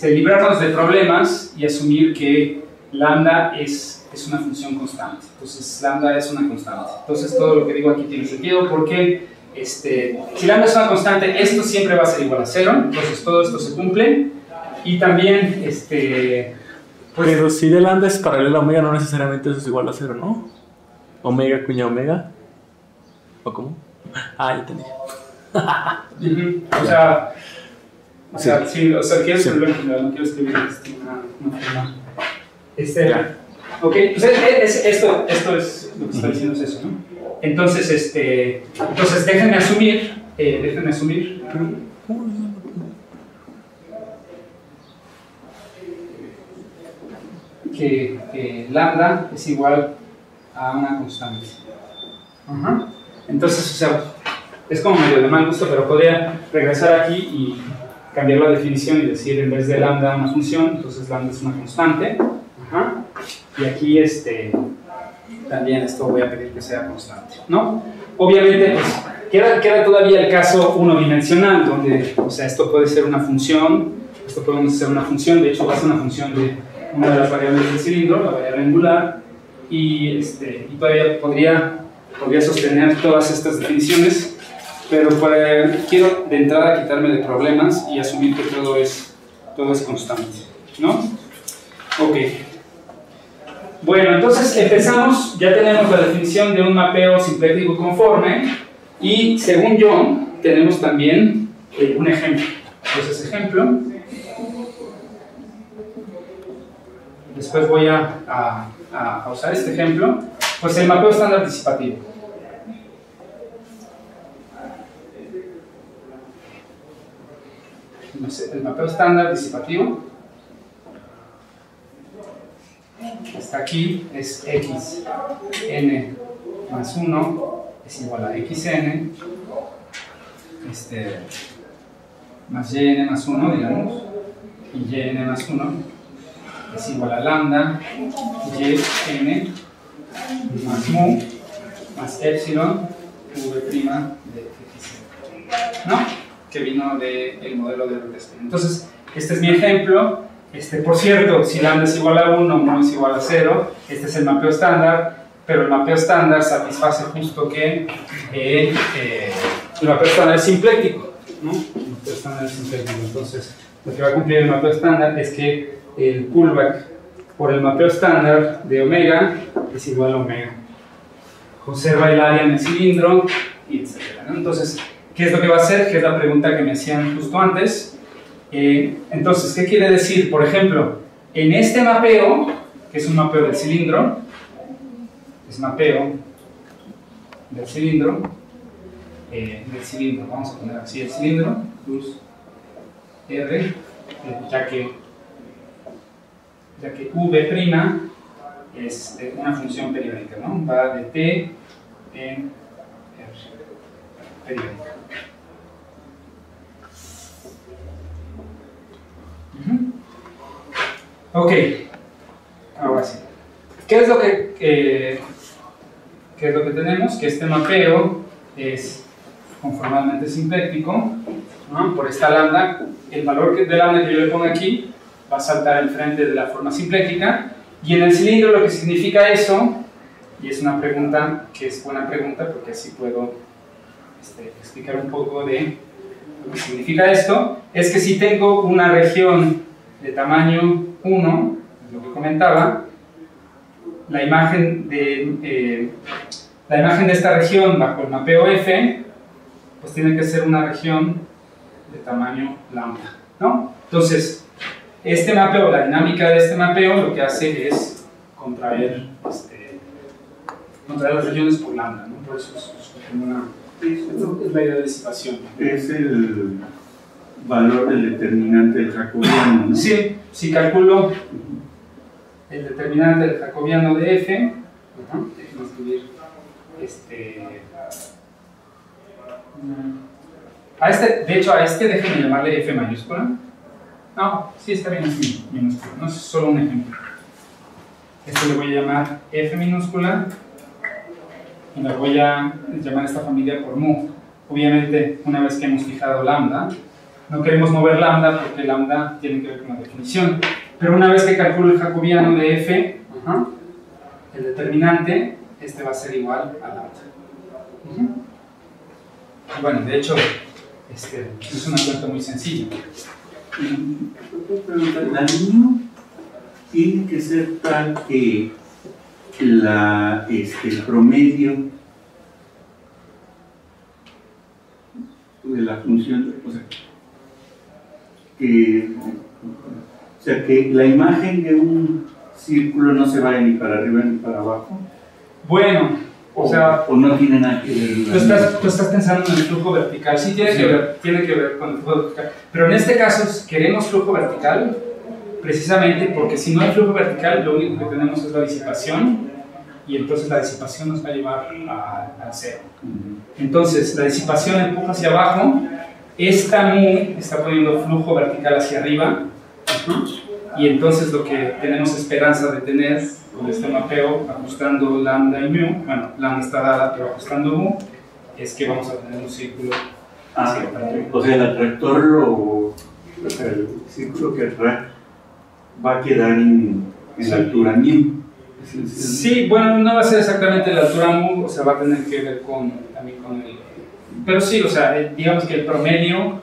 Speaker 1: librarnos de problemas y asumir que lambda es una función constante. Entonces, lambda es una constante. Entonces, todo lo que digo aquí tiene sentido porque si lambda es una constante, esto siempre va a ser igual a 0. Entonces, todo esto se cumple. Y también,
Speaker 3: pues, pero si d lambda es paralela a omega, no necesariamente eso es igual a 0, ¿no? Omega cuña omega. ¿O cómo? Ah, ya entendí.
Speaker 1: O sea, quiero escribirlo en general, no quiero escribir una forma. Ok, pues esto es lo que está diciendo, es eso, ¿no? Entonces, déjenme asumir que lambda es igual a una constante. Entonces, o sea, es como medio de mal gusto, pero podría regresar aquí y cambiar la definición y decir en vez de lambda una función, entonces lambda es una constante. Y aquí también esto voy a pedir que sea constante, ¿no? Obviamente, pues, queda todavía el caso unidimensional, donde, o sea, esto puede ser una función, esto puede ser una función, de hecho va a ser una función de una de las variables del cilindro, la variable angular, y todavía podría sostener todas estas definiciones, pero quiero de entrada quitarme de problemas y asumir que todo es constante, ¿no? Ok. Bueno, entonces empezamos, ya tenemos la definición de un mapeo simpléctico conforme y según yo tenemos también un ejemplo. Entonces ejemplo, después voy a usar este ejemplo, pues el mapeo estándar disipativo. El mapeo estándar disipativo está aquí, es xn más 1 es igual a xn más yn más 1, digamos, y yn más 1 es igual a lambda yn más mu más epsilon v' de xn, ¿no? Que vino del modelo de Rutherford. Entonces, este es mi ejemplo. Por cierto, si lambda es igual a 1, mu es igual a 0, este es el mapeo estándar, pero el mapeo estándar satisface justo que el mapeo estándar es simpléctico, ¿no? El mapeo estándar es simpléctico. Entonces, lo que va a cumplir el mapeo estándar es que el pullback por el mapeo estándar de omega es igual a omega. Conserva el área en el cilindro, y etc., ¿no? Entonces, ¿qué es lo que va a hacer? Que es la pregunta que me hacían justo antes. Entonces, ¿qué quiere decir? Por ejemplo, en este mapeo, que es un mapeo del cilindro, es mapeo del cilindro, vamos a poner así el cilindro, plus R, ya que V' es una función periódica, ¿no? Va de T en R, periódica. Ok, ahora sí. ¿Qué es lo que tenemos? Que este mapeo es conformalmente simpléctico, ¿no? Por esta lambda, el valor de lambda que yo le pongo aquí va a saltar al frente de la forma simplética, y en el cilindro lo que significa eso, y es una pregunta que es buena pregunta porque así puedo explicar un poco de Lo que significa esto es que si tengo una región de tamaño 1, es lo que comentaba, la imagen de esta región bajo el mapeo F, pues tiene que ser una región de tamaño lambda, ¿no? Entonces, este mapeo, la dinámica de este mapeo, lo que hace es contraer las regiones por lambda, ¿no? Por eso es la idea de disipación.
Speaker 4: Es el valor del determinante del jacobiano, ¿no?
Speaker 1: Sí, si calculo el determinante del jacobiano de F, déjenme escribir de hecho a este déjenme llamarle F mayúscula. No, sí está bien así, minúscula, no es solo un ejemplo. Este le voy a llamar F minúscula y le voy a llamar a esta familia por mu. Obviamente, una vez que hemos fijado lambda, no queremos mover lambda porque lambda tiene que ver con la definición. Pero una vez que calculo el jacobiano de F, el determinante, este va a ser igual a lambda. Y bueno, de hecho, es una cuenta muy sencilla.
Speaker 4: La mu tiene que ser tal que el promedio de la función, o sea que la imagen de un círculo no se vaya ni para arriba ni para abajo.
Speaker 1: Bueno,
Speaker 4: o no tiene nada que ver.
Speaker 1: Tú estás pensando en el flujo vertical. Sí, tiene que ver con el flujo vertical. Pero en este caso queremos flujo vertical precisamente porque si no hay flujo vertical, lo único que tenemos es la disipación y entonces la disipación nos va a llevar al cero. Entonces, la disipación empuja hacia abajo, esta mu está poniendo flujo vertical hacia arriba y entonces lo que tenemos esperanza de tener con este mapeo, ajustando lambda y mu, bueno, lambda está dada, pero ajustando mu, es que vamos a tener un círculo hacia arriba.
Speaker 4: O sea, el atractor el círculo que atrae va a quedar en la altura mu.
Speaker 1: Sí, bueno, no va a ser exactamente la altura mu, o sea, va a tener que ver también con el... Pero sí, o sea, digamos que el promedio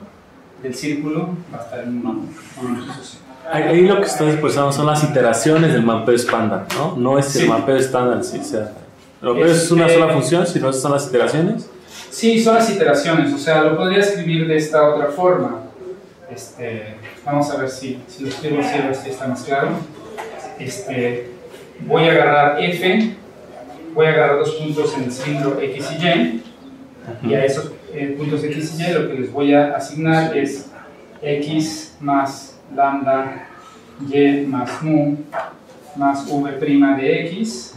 Speaker 1: del círculo va a estar en un...
Speaker 3: Ahí lo que estoy expresando son las iteraciones del mapeo estándar, ¿no? No es el mapeo estándar, sí, o sea, el mapeo es una sola función, sino esas son las iteraciones.
Speaker 1: Sí, son las iteraciones, o sea, lo podría escribir de esta otra forma. Vamos a ver si lo escribo así, a ver si está más claro. Voy a agarrar F, voy a agarrar dos puntos en el cilindro X y Y, y a esos puntos X y Y lo que les voy a asignar es X más lambda Y más mu más V' de X,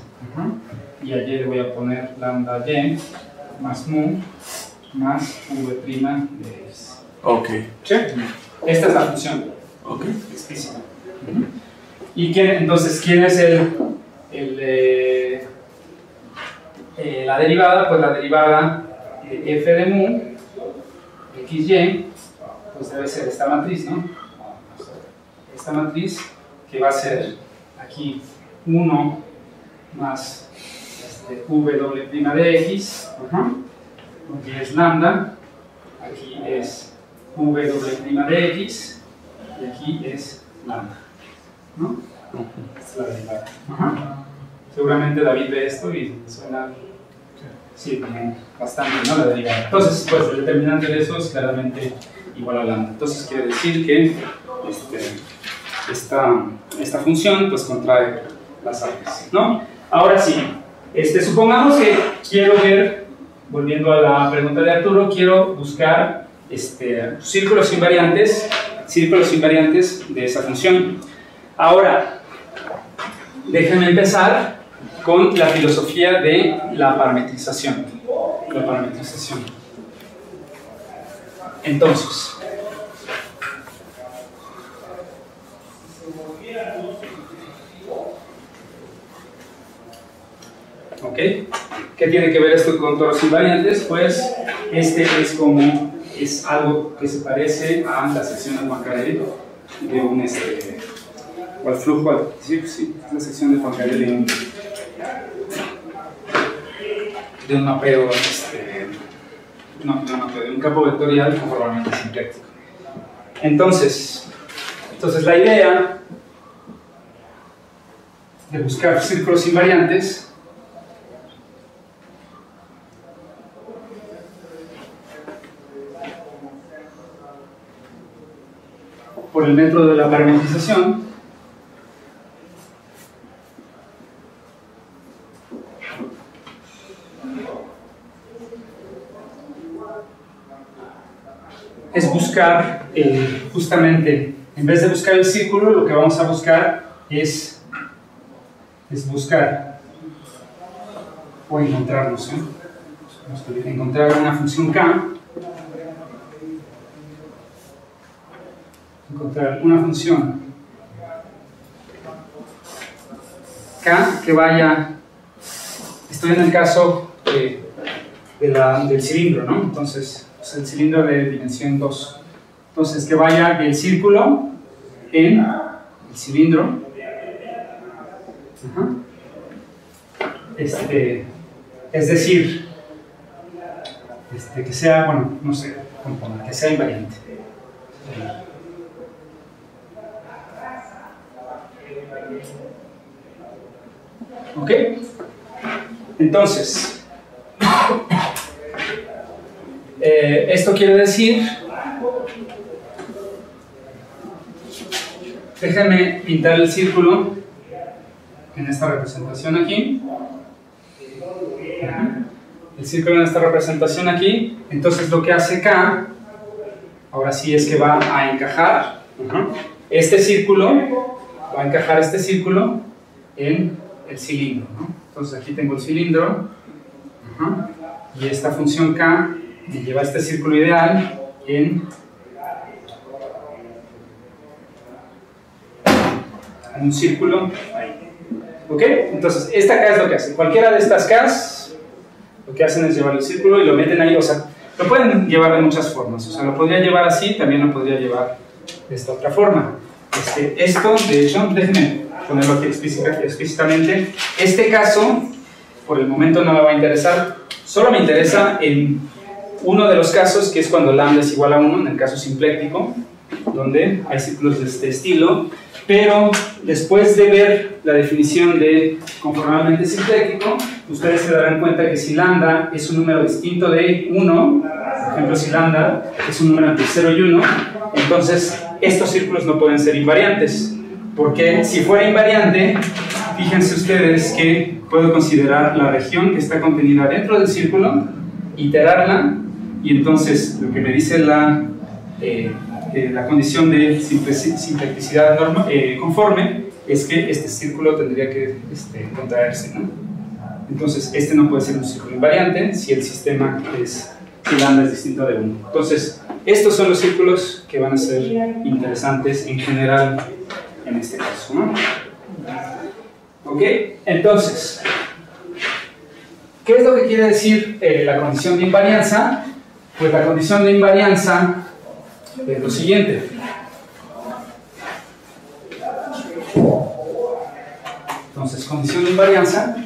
Speaker 1: y a Y le voy a poner lambda Y más mu más V' de X.
Speaker 3: Ok.
Speaker 1: ¿Sí? Esta es la función explícita. ¿Y entonces quién es la derivada? Pues la derivada de f de mu, xy, pues debe ser esta matriz, ¿no? Esta matriz que va a ser aquí 1 más v' de x, aquí es lambda, aquí es v' de x y aquí es lambda, ¿no? Es la derivada. Seguramente David ve esto y suena bastante, ¿no? La derivada. Entonces, pues el determinante de eso es claramente igual a lambda. Entonces quiere decir que esta función pues contrae las arcas, ¿no? Ahora sí, supongamos que quiero ver, volviendo a la pregunta de Arturo, quiero buscar círculos invariantes de esa función. Ahora, déjenme empezar con la filosofía de la parametrización. Entonces, ¿ok? ¿Qué tiene que ver esto con toros invariantes? Pues es algo que se parece a la sección de Poincaré de un o al flujo, sí, es la sección de Poincaré de un mapeo de un campo vectorial conformalmente sincrético. Entonces la idea de buscar círculos invariantes por el método de la parametrización es buscar justamente, en vez de buscar el círculo, lo que vamos a buscar es buscar o encontrarnos, encontrar una función K, encontrar una función K que vaya, estoy en el caso del cilindro, ¿no? Entonces, es el cilindro de dimensión 2. Entonces, que vaya del círculo en el cilindro. Es decir, que sea, bueno, no sé, que sea invariante. ¿Ok? Entonces, esto quiere decir, déjenme pintar el círculo en esta representación aquí. El círculo en esta representación aquí. Entonces lo que hace K, ahora sí, es que va a encajar este círculo, va a encajar este círculo en el cilindro, ¿no? Entonces aquí tengo el cilindro, y esta función K me lleva a este círculo ideal en un círculo ahí. ¿Ok? Entonces, esta K es lo que hace. Cualquiera de estas Ks, lo que hacen es llevar el círculo y lo meten ahí. O sea, lo pueden llevar de muchas formas. O sea, lo podría llevar así, también lo podría llevar de esta otra forma. Esto, de hecho, déjenme ponerlo aquí explícitamente. Este caso, por el momento no me va a interesar. Solo me interesa en uno de los casos, que es cuando lambda es igual a 1, en el caso simpléctico, donde hay círculos de este estilo. Pero después de ver la definición de conformalmente simpléctico, ustedes se darán cuenta que si lambda es un número distinto de 1, por ejemplo, si lambda es un número entre 0 y 1, entonces estos círculos no pueden ser invariantes. Porque si fuera invariante, fíjense ustedes que puedo considerar la región que está contenida dentro del círculo, iterarla, y entonces lo que me dice la condición de simplicidad conforme es que este círculo tendría que contraerse, ¿no? Entonces este no puede ser un círculo invariante si el sistema si lambda es distinto de 1. Entonces estos son los círculos que van a ser interesantes en general en este caso, ¿no? ¿Ok? Entonces, ¿qué es lo que quiere decir la condición de invarianza? Pues la condición de invarianza es lo siguiente. Entonces, condición de invarianza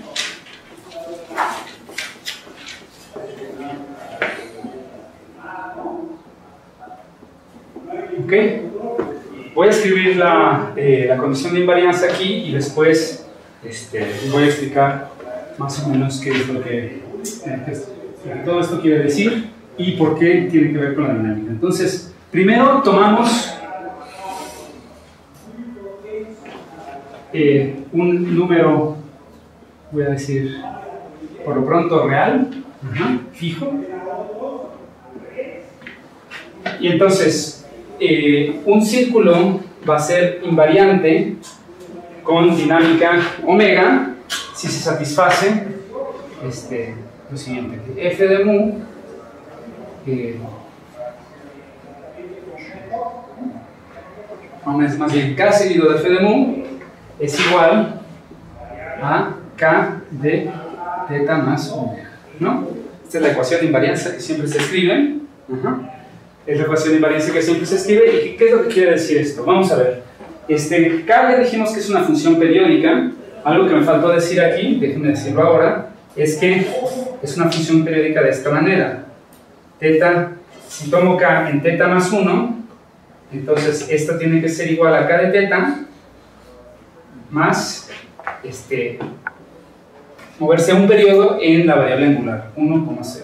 Speaker 1: ok, voy a escribir la condición de invarianza aquí y después voy a explicar más o menos qué es lo que todo esto quiere decir y por qué tiene que ver con la dinámica. Entonces, primero tomamos un número, voy a decir, por lo pronto real, fijo, y entonces un círculo va a ser invariante con dinámica omega si se satisface lo siguiente, f de mu más bien k seguido de f de mu es igual a k de teta más omega, ¿no? Esta es la ecuación de invarianza que siempre se escribe. Es la ecuación de invarianza que siempre se escribe. ¿Y qué es lo que quiere decir esto? Vamos a ver. K ya dijimos que es una función periódica. Algo que me faltó decir aquí, déjenme decirlo ahora, es que es una función periódica de esta manera. Teta, si tomo K en teta más 1, entonces esta tiene que ser igual a K de teta más moverse a un periodo en la variable angular, 1,0.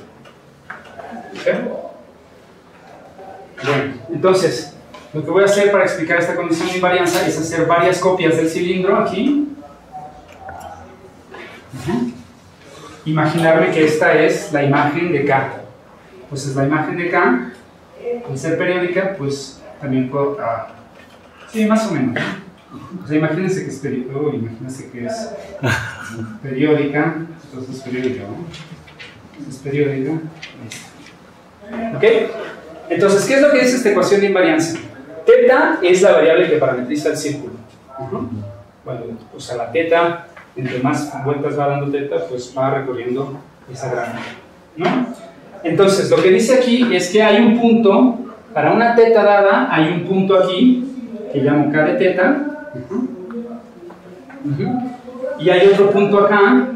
Speaker 1: ¿Okay? Bueno, entonces, lo que voy a hacer para explicar esta condición de invarianza es hacer varias copias del cilindro aquí. Imaginarme que esta es la imagen de K. Pues es la imagen de K, al ser periódica, pues también puedo... sí, más o menos. O sea, imagínense que es periódica, entonces es periódica, ¿no? Es periódica. ¿Ok? Entonces, ¿qué es lo que dice esta ecuación de invarianza? Teta es la variable que parametriza el círculo. Bueno, o sea, la teta, entre más vueltas va dando teta, pues va recorriendo esa gráfica, ¿no? Entonces, lo que dice aquí es que hay un punto, para una teta dada, hay un punto aquí, que llamo K de teta, y hay otro punto acá.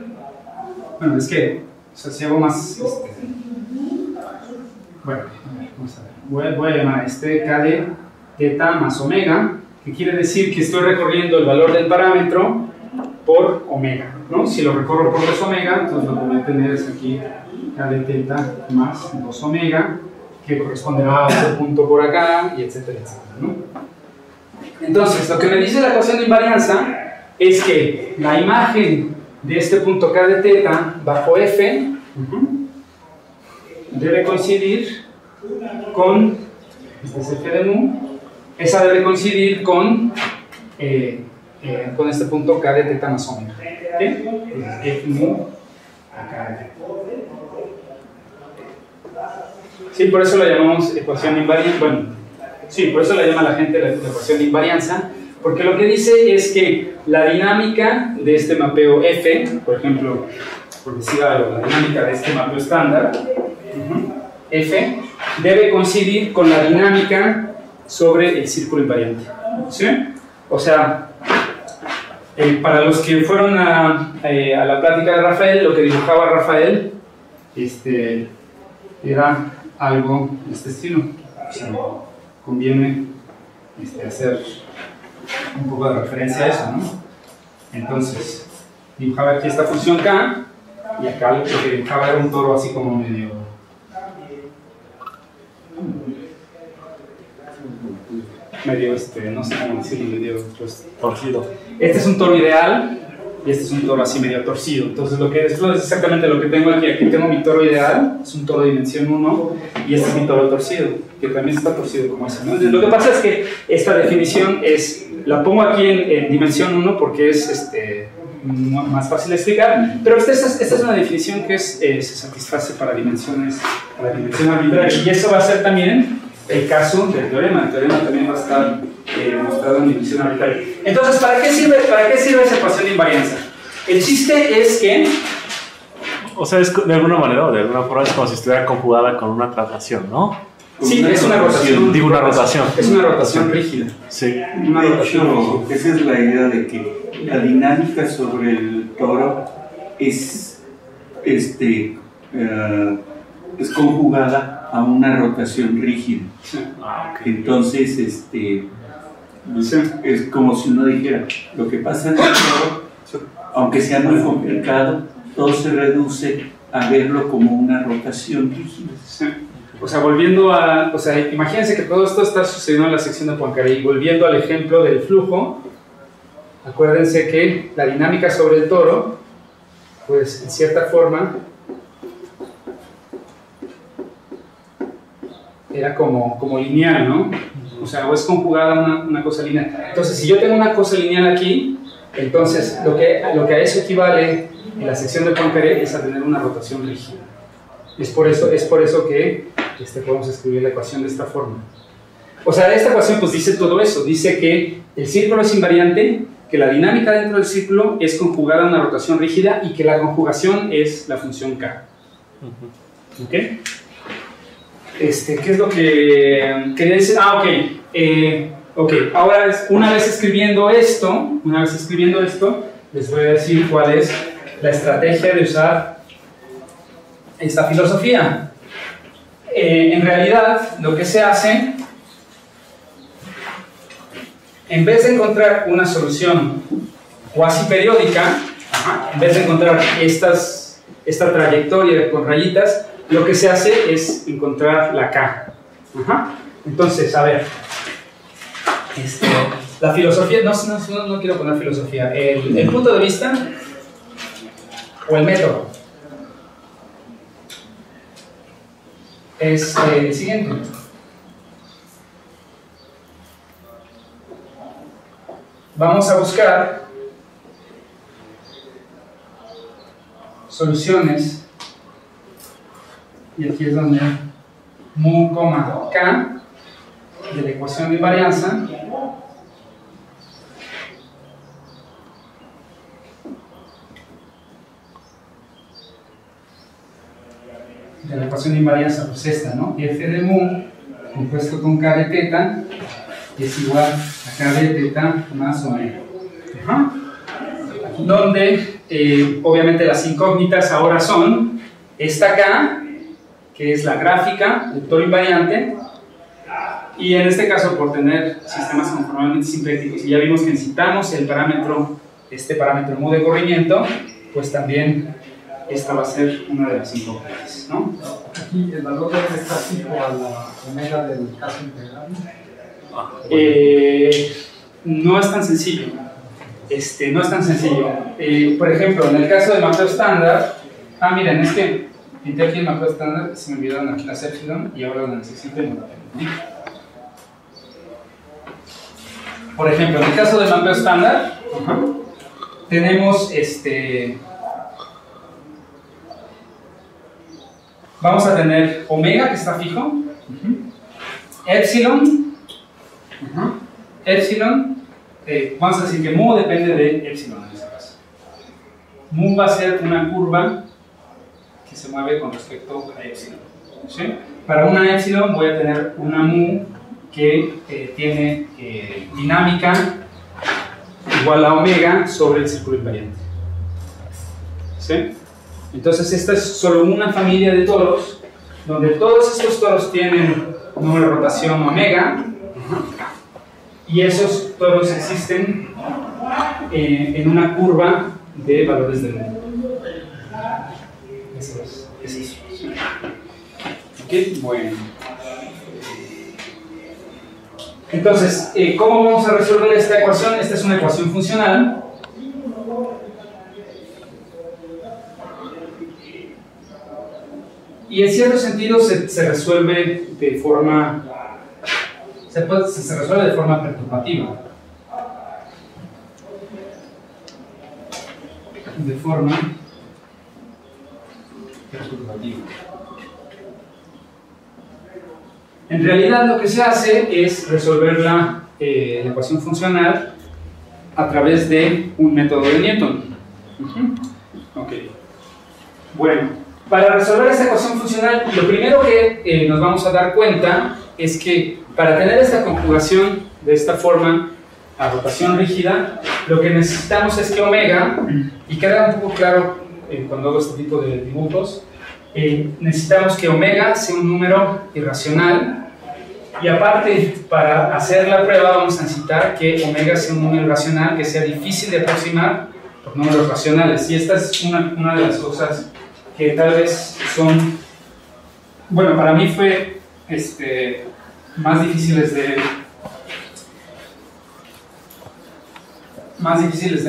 Speaker 1: Bueno, es que, o sea, si hago más, bueno, vamos a ver, voy a llamar K de teta más omega, que quiere decir que estoy recorriendo el valor del parámetro por omega, ¿no? Si lo recorro por 2 omega, entonces lo que voy a tener es aquí K de teta más 2 omega, que corresponderá a otro punto por acá, y etcétera, etcétera, ¿no? Entonces, lo que me dice la ecuación de invarianza es que la imagen de este punto K de teta bajo F debe coincidir con, este es F de mu, esa debe coincidir con este punto K de teta más omega. ¿Okay? Entonces, F mu a K de teta. Sí, por eso la llamamos ecuación de invarianza. Bueno, sí, por eso la llama la gente la ecuación de invarianza, porque lo que dice es que la dinámica de este mapeo F, por ejemplo, por decir algo, la dinámica de este mapeo estándar, F, debe coincidir con la dinámica sobre el círculo invariante. ¿Sí? O sea, para los que fueron a la plática de Rafael, lo que dibujaba Rafael era algo de este estilo. O sea, conviene hacer un poco de referencia a eso, ¿no? Entonces, dibujaba aquí esta función K, y acá lo que dibujaba era un toro así como medio... no sé cómo decirlo, medio pues, torcido. Este es un toro ideal, y este es un toro así medio torcido. Entonces, lo que es exactamente lo que tengo aquí. Aquí tengo mi toro ideal, es un toro de dimensión 1, y este es mi toro torcido, que también está torcido como ese, ¿no? Entonces, lo que pasa es que esta definición la pongo aquí en dimensión 1 porque es más fácil de explicar, pero esta es una definición que se satisface para dimensión arbitraria, y eso va a ser también el caso del teorema. El teorema también va a estar demostrado en dimensión arbitraria. Entonces, ¿para qué sirve esa ecuación de invarianza? El chiste es que...
Speaker 3: O sea, es de alguna manera o de alguna forma es como si estuviera conjugada con una traslación, ¿no?
Speaker 1: Sí, es una rotación.
Speaker 3: Digo, una rotación.
Speaker 1: Es una rotación rígida.
Speaker 3: Sí.
Speaker 1: Una rotación rígida.
Speaker 4: Esa es la idea de que la dinámica sobre el toro es conjugada a una rotación rígida.
Speaker 1: Sí.
Speaker 4: Entonces, es como si uno dijera, lo que pasa en el toro, aunque sea muy complicado, todo se reduce a verlo como una rotación rígida.
Speaker 1: Sí. O sea, imagínense que todo esto está sucediendo en la sección de Poincaré, y volviendo al ejemplo del flujo, acuérdense que la dinámica sobre el toro, pues en cierta forma, era como lineal, ¿no? O sea, o es conjugada una cosa lineal. Entonces, si yo tengo una cosa lineal aquí, entonces lo que a eso equivale en la sección de Poincaré es a tener una rotación rígida. Es por eso que podemos escribir la ecuación de esta forma. O sea, esta ecuación pues dice todo eso. Dice que el círculo es invariante, que la dinámica dentro del círculo es conjugada a una rotación rígida y que la conjugación es la función K. ¿Ok? ¿Qué es lo que quería decir? Ok. Ahora, una vez escribiendo esto, les voy a decir cuál es la estrategia de usar esta filosofía. en realidad lo que se hace, en vez de encontrar una solución cuasi periódica, en vez de encontrar esta trayectoria con rayitas, lo que se hace es encontrar la K. Entonces, a ver, la filosofía, no quiero poner filosofía, el punto de vista o el método es el siguiente. Vamos a buscar soluciones, y aquí es donde mu, k de la ecuación de invarianza pues esta, ¿no? F de mu compuesto con k de teta es igual a k de teta más omega. Donde obviamente las incógnitas ahora son esta K, que es la gráfica del toro invariante, y en este caso por tener sistemas conformalmente sincréticos, y ya vimos que necesitamos el parámetro, este parámetro mu de corrimiento, pues también esta va a ser una de las incógnitas, ¿no?
Speaker 2: Aquí el valor de está fijo a la omega del caso integral.
Speaker 1: No es tan sencillo. No es tan sencillo. Por ejemplo, en el caso de macro estándar, miren, es que pinté aquí el macro estándar, se me olvidaron aquí las epsilon y ahora lo necesito y no lo tengo. Por ejemplo, en el caso de macro estándar, tenemos vamos a tener omega que está fijo, epsilon, vamos a decir que mu depende de epsilon en este caso. Mu va a ser una curva que se mueve con respecto a epsilon, ¿sí? Para una epsilon voy a tener una mu que tiene dinámica igual a omega sobre el círculo invariante, ¿sí? Entonces esta es solo una familia de toros donde todos estos toros tienen número de rotación omega, y esos toros existen en una curva de valores del mundo. Eso es eso. Ok, bueno. Entonces, ¿cómo vamos a resolver esta ecuación? Esta es una ecuación funcional. Y en cierto sentido se resuelve de forma... se resuelve de forma perturbativa. De forma perturbativa. En realidad lo que se hace es resolver la ecuación funcional a través de un método de Newton. Ok. Bueno, para resolver esta ecuación funcional, lo primero que nos vamos a dar cuenta es que para tener esta conjugación de esta forma a rotación rígida, lo que necesitamos es que omega, y queda un poco claro cuando hago este tipo de dibujos, necesitamos que omega sea un número irracional, y aparte, para hacer la prueba vamos a necesitar que omega sea un número racional que sea difícil de aproximar por números racionales, y esta es una de las cosas que tal vez son, bueno, para mí fue más difíciles de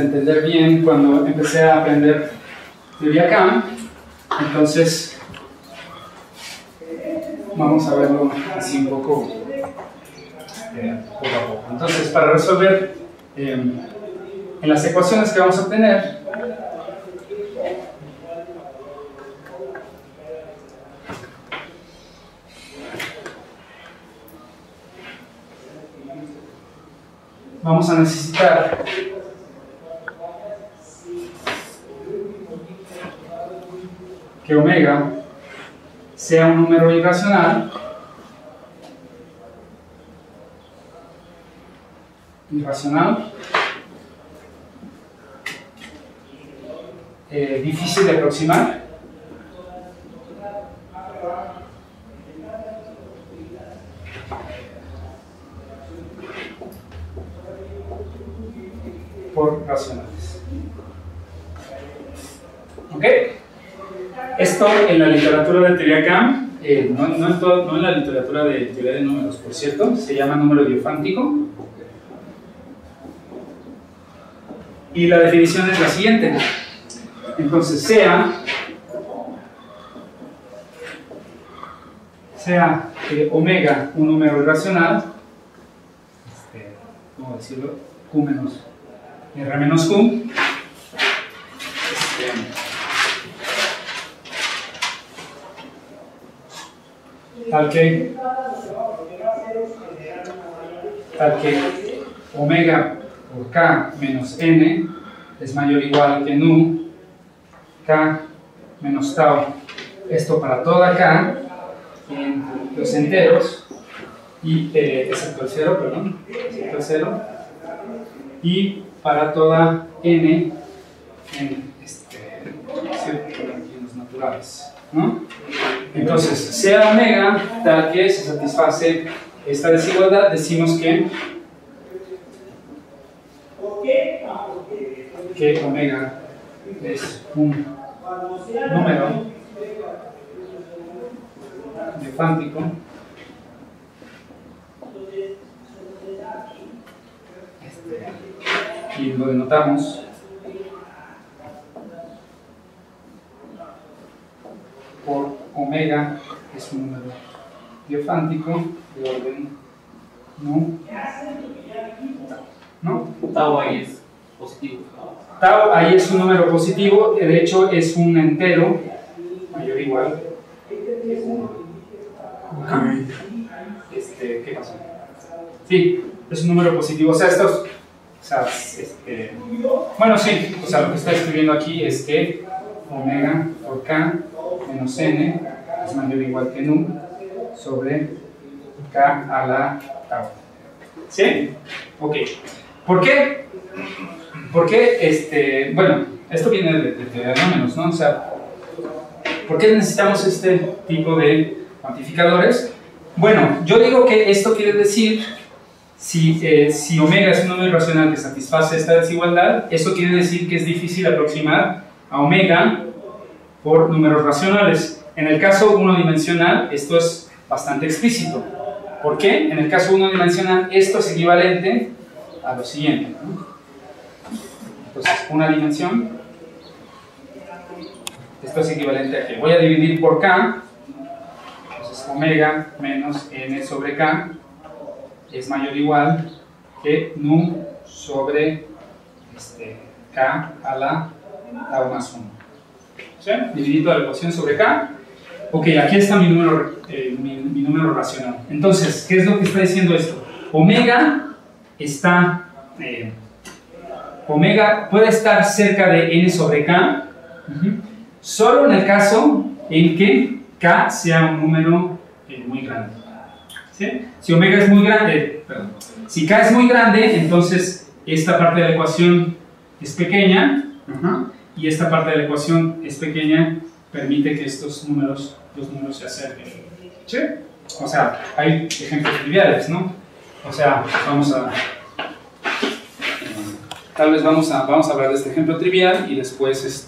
Speaker 1: entender bien cuando empecé a aprender teoría CAM. Entonces vamos a verlo así un poco poco a poco. Entonces, para resolver en las ecuaciones que vamos a obtener, vamos a necesitar que omega sea un número irracional, difícil de aproximar, por racionales. ¿Ok? Esto en la literatura de teoría CAM, no en la literatura de teoría de números, por cierto, se llama número diofántico. Y la definición es la siguiente. Entonces, sea omega un número irracional, ¿cómo decirlo? Q menos R menos Q, tal que omega por K menos N es mayor o igual que nu K menos tau. Esto para toda K en los enteros, y excepto el 0, perdón, excepto el 0, y para toda N en los naturales, ¿no? Entonces, sea omega tal que se satisface esta desigualdad, decimos que omega es un número diofántico y lo denotamos por omega, es un número diofántico de orden no.
Speaker 5: Tau ahí es positivo.
Speaker 1: Tau ahí es un número positivo, de hecho es un entero mayor o igual que 1. ¿Qué pasó? Sí, es un número positivo, o sea, bueno, sí, o sea, lo que está escribiendo aquí es que omega por K menos N es mayor o igual que nu sobre K a la tau. ¿Sí? Ok. ¿Por qué? Porque, bueno, esto viene de teoría de números, ¿no? O sea, ¿por qué necesitamos este tipo de cuantificadores? Bueno, yo digo que esto quiere decir, si omega es un número irracional que satisface esta desigualdad, eso quiere decir que es difícil aproximar a omega por números racionales. En el caso unidimensional, esto es bastante explícito. ¿Por qué? En el caso unidimensional, esto es equivalente a lo siguiente, ¿no? Entonces, una dimensión, esto es equivalente a que voy a dividir por K, entonces omega menos N sobre K es mayor o igual que nu sobre K a la tau más 1. ¿Sí? Dividí toda la ecuación sobre K. Ok, aquí está mi número racional. Entonces, ¿qué es lo que está diciendo esto? Omega puede estar cerca de N sobre K, solo en el caso en que K sea un número muy grande. ¿Sí? Si omega es muy grande, si K es muy grande, entonces esta parte de la ecuación es pequeña, y esta parte de la ecuación es pequeña, permite que los números se acerquen. ¿Sí? O sea, hay ejemplos triviales, ¿no? O sea, tal vez vamos a hablar de este ejemplo trivial y después,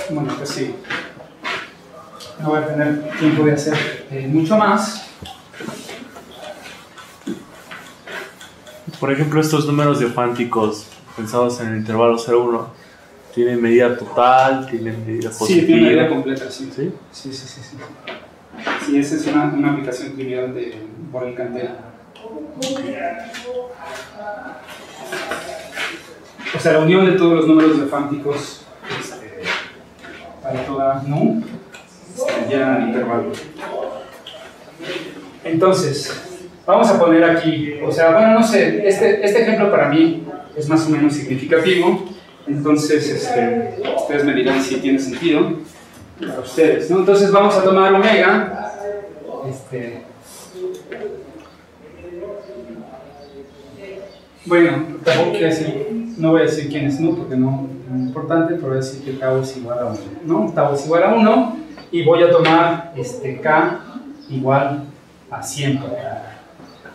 Speaker 1: bueno, pues sí, no voy a tener tiempo de hacer mucho más.
Speaker 3: Por ejemplo, estos números diofánticos pensados en el intervalo 0,1 tienen medida total, tienen medida positiva.
Speaker 1: Sí, tiene medida completa, sí.
Speaker 3: ¿Sí?
Speaker 1: Sí. Sí, esa es una aplicación trivial de Borel-Cantel. O sea, la unión de todos los números diofánticos para toda nu ya en el intervalo. Entonces, vamos a poner aquí, o sea, bueno, no sé, este ejemplo para mí es más o menos significativo, entonces ustedes me dirán si tiene sentido para ustedes, ¿no? Entonces vamos a tomar omega, bueno, tampoco quiero decir, no voy a decir quién es nu porque no es importante, pero voy a decir que tau es igual a 1, ¿no? Tau es igual a 1 y voy a tomar K igual a 100.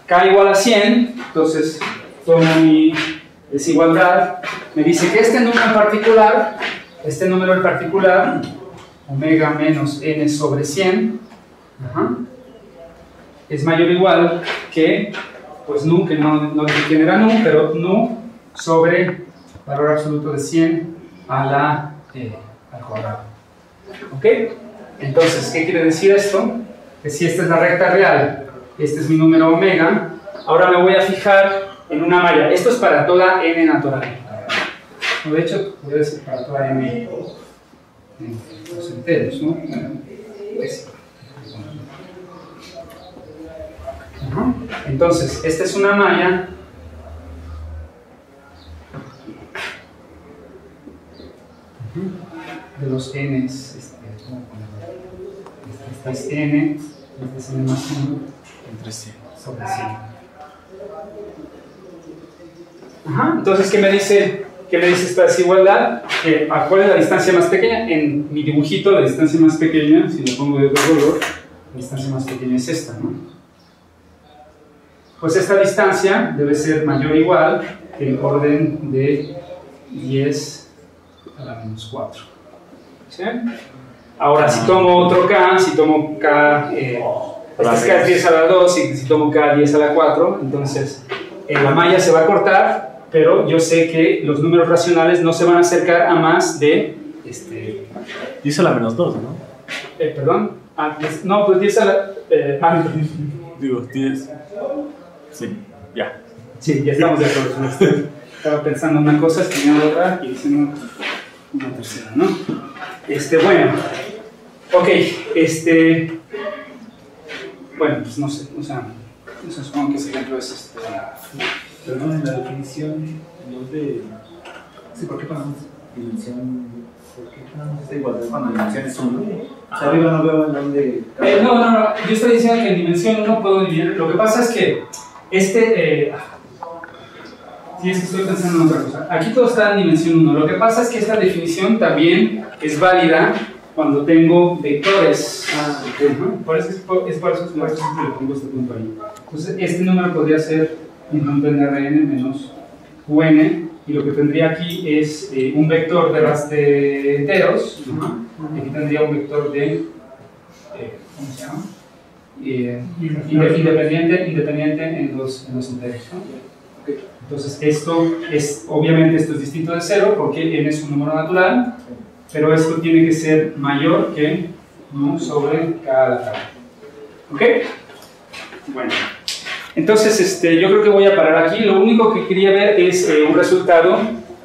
Speaker 1: K igual a 100, entonces tomo mi desigualdad, me dice que este número en particular, omega menos n sobre 100, es mayor o igual que, pues nu, que no dije quién era nu, pero nu sobre valor absoluto de 100 al cuadrado. ¿Ok? Entonces, ¿qué quiere decir esto? Que si esta es la recta real, este es mi número omega, ahora me voy a fijar en una malla. Esto es para toda n natural. De hecho, puede ser para toda n los enteros, ¿no? Entonces, esta es una malla de los n's. Esta es n, esta es n más 1
Speaker 3: entre 100
Speaker 1: sobre 100. Entonces, ¿qué me dice esta desigualdad? ¿Cuál es la distancia más pequeña? En mi dibujito, la distancia más pequeña, si lo pongo de otro color, la distancia más pequeña es esta, ¿no? Pues esta distancia debe ser mayor o igual que el orden de 10 a la menos 4. ¿Sí? Ahora, si tomo otro k, si tomo k, este k es 10 a la 2, y si tomo k 10 a la 4, entonces la malla se va a cortar, pero yo sé que los números racionales no se van a acercar a más de
Speaker 3: 10 a la menos 2, ¿no?
Speaker 1: Perdón, no, pues 10 a la...
Speaker 3: Digo, 10. Sí, ya.
Speaker 1: Sí, ya estamos de acuerdo. Estaba pensando una cosa, tenía otra y diciendo una tercera, ¿no? Bueno. Ok, bueno, pues no sé, o sea, eso supongo que ese ejemplo es
Speaker 6: Perdón, en la definición, ¿dónde? Sí, ¿por qué ponemos dimensión? ¿Por qué ponemos esta igualdad cuando la dimensión es 1? O sea, arriba no veo en dónde.
Speaker 1: No, yo estoy diciendo que en dimensión 1 puedo dividir. Lo que pasa es que sí, es que estoy pensando en otra cosa. Aquí todo está en dimensión 1. Lo que pasa es que esta definición también es válida cuando tengo vectores. Por eso es por eso que le pongo este punto ahí. Entonces, este número podría ser un punto en Rn menos Qn, y lo que tendría aquí es un vector de enteros, y aquí tendría un vector de ¿cómo se llama? Independiente en los enteros, ¿no? Entonces obviamente esto es distinto de 0 porque n es un número natural, pero esto tiene que ser mayor que 1 sobre k a la tabla. ¿Ok? Bueno, entonces yo creo que voy a parar aquí. Lo único que quería ver es un resultado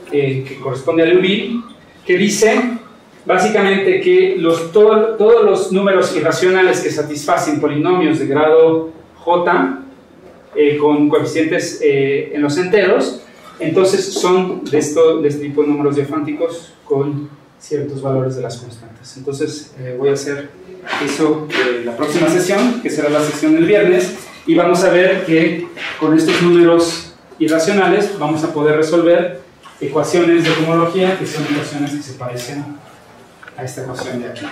Speaker 1: que corresponde al Liouville, que dice básicamente que todos los números irracionales que satisfacen polinomios de grado j con coeficientes en los enteros, entonces son de este tipo de números diafánticos con ciertos valores de las constantes. Entonces voy a hacer eso la próxima sesión, que será la sesión del viernes, y vamos a ver que con estos números irracionales vamos a poder resolver ecuaciones de homología, que son ecuaciones que se parecen a esta ecuación de aquí.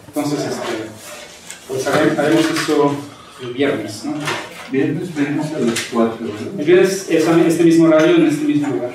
Speaker 1: Entonces, pues haremos eso el viernes, ¿no?
Speaker 4: Viernes venimos a las 4, ¿verdad?
Speaker 1: El viernes es este mismo horario en este mismo lugar.